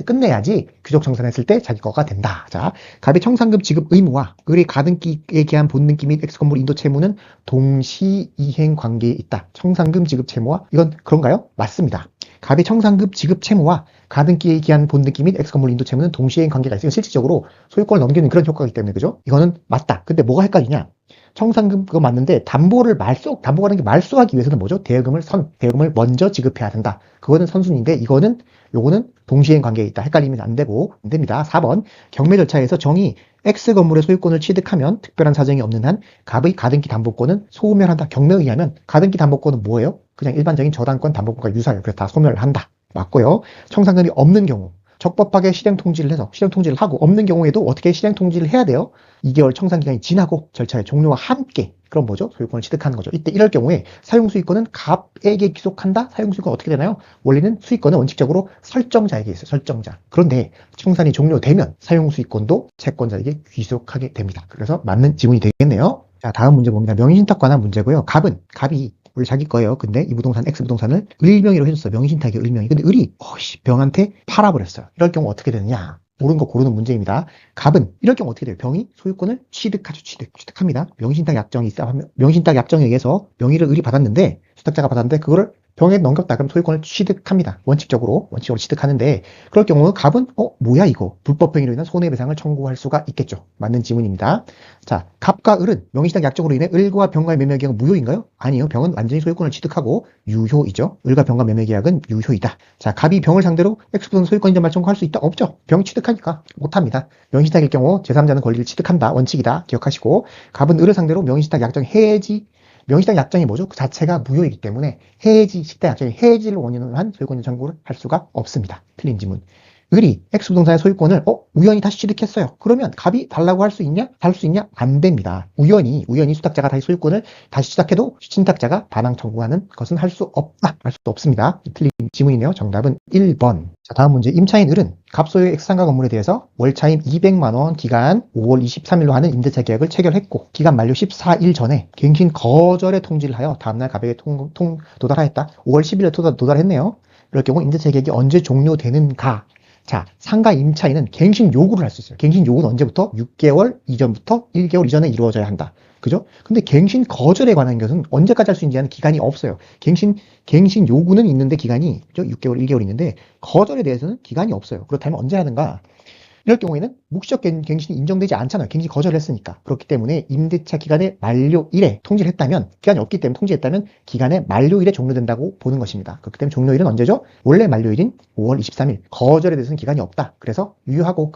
끝내야지 귀속 청산했을 때 자기 거가 된다. 자, 갑의 청산금 지급 의무와 을의 가등기에 기한 본등기 및 X건물 인도 채무는 동시 이행 관계에 있다. 청산금 지급 채무와 이건 그런가요? 맞습니다. 갑의 청산금 지급 채무와 가등기에 기한 본등기 및 X건물 인도 채무는 동시행 관계가 있어요. 실질적으로 소유권을 넘기는 그런 효과이기 때문에 그죠? 이거는 맞다. 근데 뭐가 헷갈리냐? 청산금 그거 맞는데 담보 가는 게 말소하기 위해서는 뭐죠? 대여금을 먼저 지급해야 된다. 그거는 선순위인데 요거는 동시행 관계에 있다. 헷갈리면 안 됩니다. 4번 경매 절차에서 정의 X 건물의 소유권을 취득하면 특별한 사정이 없는 한 갑의 가등기 담보권은 소멸한다. 경매에 의하면 가등기 담보권은 뭐예요? 그냥 일반적인 저당권 담보권과 유사해요. 그래서 다 소멸한다. 맞고요. 청산금이 없는 경우 적법하게 실행 통지를 하고 없는 경우에도 어떻게 실행 통지를 해야 돼요? 2개월 청산 기간이 지나고 절차의 종료와 함께 그럼 뭐죠? 소유권을 취득하는 거죠. 이때 이럴 경우에 사용수익권은 갑에게 귀속한다? 사용수익권 어떻게 되나요? 원래는 수익권은 원칙적으로 설정자에게 있어요. 설정자. 그런데 청산이 종료되면 사용수익권도 채권자에게 귀속하게 됩니다. 그래서 맞는 지문이 되겠네요. 자, 다음 문제 봅니다. 명의신탁 관한 문제고요. 갑이 원래 자기 거예요. 근데 이 부동산 X부동산을 을명의로 해줬어. 명의신탁이 을명의. 근데 을이 병한테 팔아버렸어요. 이럴 경우 어떻게 되느냐? 옳은 거 고르는 문제입니다. 갑은 이럴 경우 어떻게 돼요? 병이 소유권을 취득하죠. 취득합니다. 명의신탁 약정이 있어. 명의신탁 약정에 의해서 명의를 을이 받았는데 수탁자가 받았는데 그거를 병에 넘겼다. 그럼 소유권을 취득합니다. 원칙적으로 취득하는데 그럴 경우 갑은 뭐야 이거? 불법행위로 인한 손해배상을 청구할 수가 있겠죠. 맞는 지문입니다. 자, 갑과 을은 명의신탁 약정으로 인해 을과 병과의 매매계약은 무효인가요? 아니요. 병은 완전히 소유권을 취득하고 유효이죠. 을과 병과 매매계약은 유효이다. 자, 갑이 병을 상대로 X부동산 소유권 인정말 청구할 수 있다? 없죠. 병이 취득하니까 못합니다. 명의신탁일 경우 제3자는 권리를 취득한다. 원칙이다. 기억하시고 갑은 을을 상대로 명의신탁 약정 해지 명의신탁 약정이 뭐죠? 그 자체가 무효이기 때문에 해지, 식탁 약정이 해지를 원인으로 한 소유권 청구를 할 수가 없습니다. 틀린 지문. 을이 X부동산의 소유권을 우연히 다시 취득했어요. 그러면 갑이 달라고 할 수 있냐? 달 수 있냐? 안 됩니다. 우연히 수탁자가 다시 소유권을 다시 취득해도 신탁자가 반항 청구하는 것은 할 수 없다. 할 수 없습니다. 틀린 지문이네요. 정답은 1번. 자, 다음 문제. 임차인 을은 갑소유의 X상가 건물에 대해서 월차임 200만 원 기간 5월 23일로 하는 임대차 계약을 체결했고 기간 만료 14일 전에 갱신 거절의 통지를 하여 다음날 갑에게 도달하였다. 5월 10일에 도달했네요. 이럴 경우 임대차 계약이 언제 종료되는가? 자, 상가 임차인은 갱신 요구를 할 수 있어요. 갱신 요구는 언제부터? 6개월 이전부터 1개월 이전에 이루어져야 한다. 그죠? 근데 갱신 거절에 관한 것은 언제까지 할 수 있는지 하는 기간이 없어요. 갱신 요구는 있는데 기간이, 그죠? 6개월, 1개월 있는데 거절에 대해서는 기간이 없어요. 그렇다면 언제 하는가? 이럴 경우에는 묵시적 갱신이 인정되지 않잖아요. 갱신 거절을 했으니까. 그렇기 때문에 임대차 기간의 만료일에 통지를 했다면, 기간이 없기 때문에 통지했다면 기간의 만료일에 종료된다고 보는 것입니다. 그렇기 때문에 종료일은 언제죠? 원래 만료일인 5월 23일. 거절에 대해서는 기간이 없다. 그래서 유효하고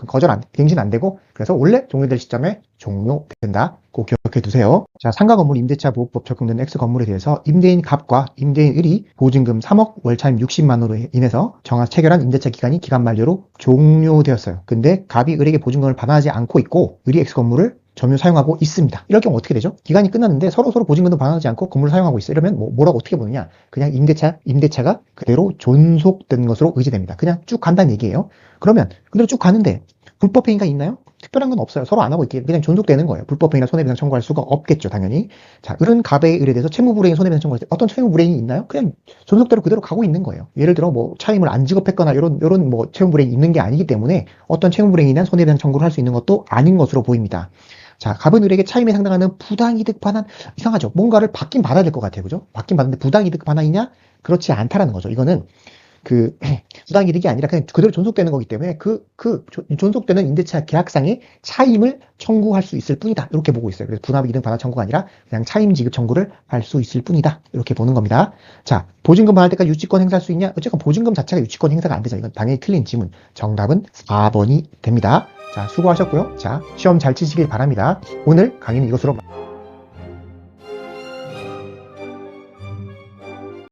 갱신 안 되고 그래서 원래 종료될 시점에 종료된다. 꼭 기억해 두세요. 자, 상가 건물 임대차 보호법 적용된 X 건물에 대해서 임대인 갑과 임대인 을이 보증금 3억 월차임 60만 원으로 인해서 체결한 임대차 기간이 기간 만료로 종료되었어요. 근데 갑이 을에게 보증금을 반환하지 않고 있고 을이 X 건물을 점유 사용하고 있습니다. 이럴 경우 어떻게 되죠? 기간이 끝났는데 서로 보증금도 반환하지 않고 건물을 사용하고 있어요. 이러면 뭐라고 어떻게 보느냐? 그냥 임대차가 그대로 존속된 것으로 의지됩니다. 그냥 쭉 간다는 얘기예요. 그러면 그대로 쭉 가는데 불법행위가 있나요? 특별한 건 없어요. 서로 안 하고 있기 그냥 존속되는 거예요. 불법행위나 손해배상 청구할 수가 없겠죠, 당연히. 자, 을은 갑의 을에 대해서 채무불이행 손해배상 청구할 때 어떤 채무불이행이 있나요? 그냥 존속대로 그대로 가고 있는 거예요. 예를 들어 차임을 안 지급했거나 이런 채무불이행이 있는 게 아니기 때문에 어떤 채무불이행이나 손해배상 청구를 할 수 있는 것도 아닌 것으로 보입니다. 자, 갑은 을에게 차임에 상당하는 부당이득 반환, 이상하죠. 뭔가를 받긴 받아야 될 것 같아요. 그죠? 받긴 받는데 부당이득 반환이냐? 그렇지 않다라는 거죠. 이거는 부당이득이 아니라 그냥 그대로 존속되는 거기 때문에 존속되는 임대차 계약상의 차임을 청구할 수 있을 뿐이다. 이렇게 보고 있어요. 그래서 분합이득 반환 청구가 아니라 그냥 차임 지급 청구를 할 수 있을 뿐이다. 이렇게 보는 겁니다. 자, 보증금 반환 때까지 유치권 행사할 수 있냐? 어쨌건 보증금 자체가 유치권 행사가 안 되죠. 이건 당연히 틀린 지문. 정답은 4번이 됩니다. 자, 수고하셨고요. 자, 시험 잘 치시길 바랍니다. 오늘 강의는 이것으로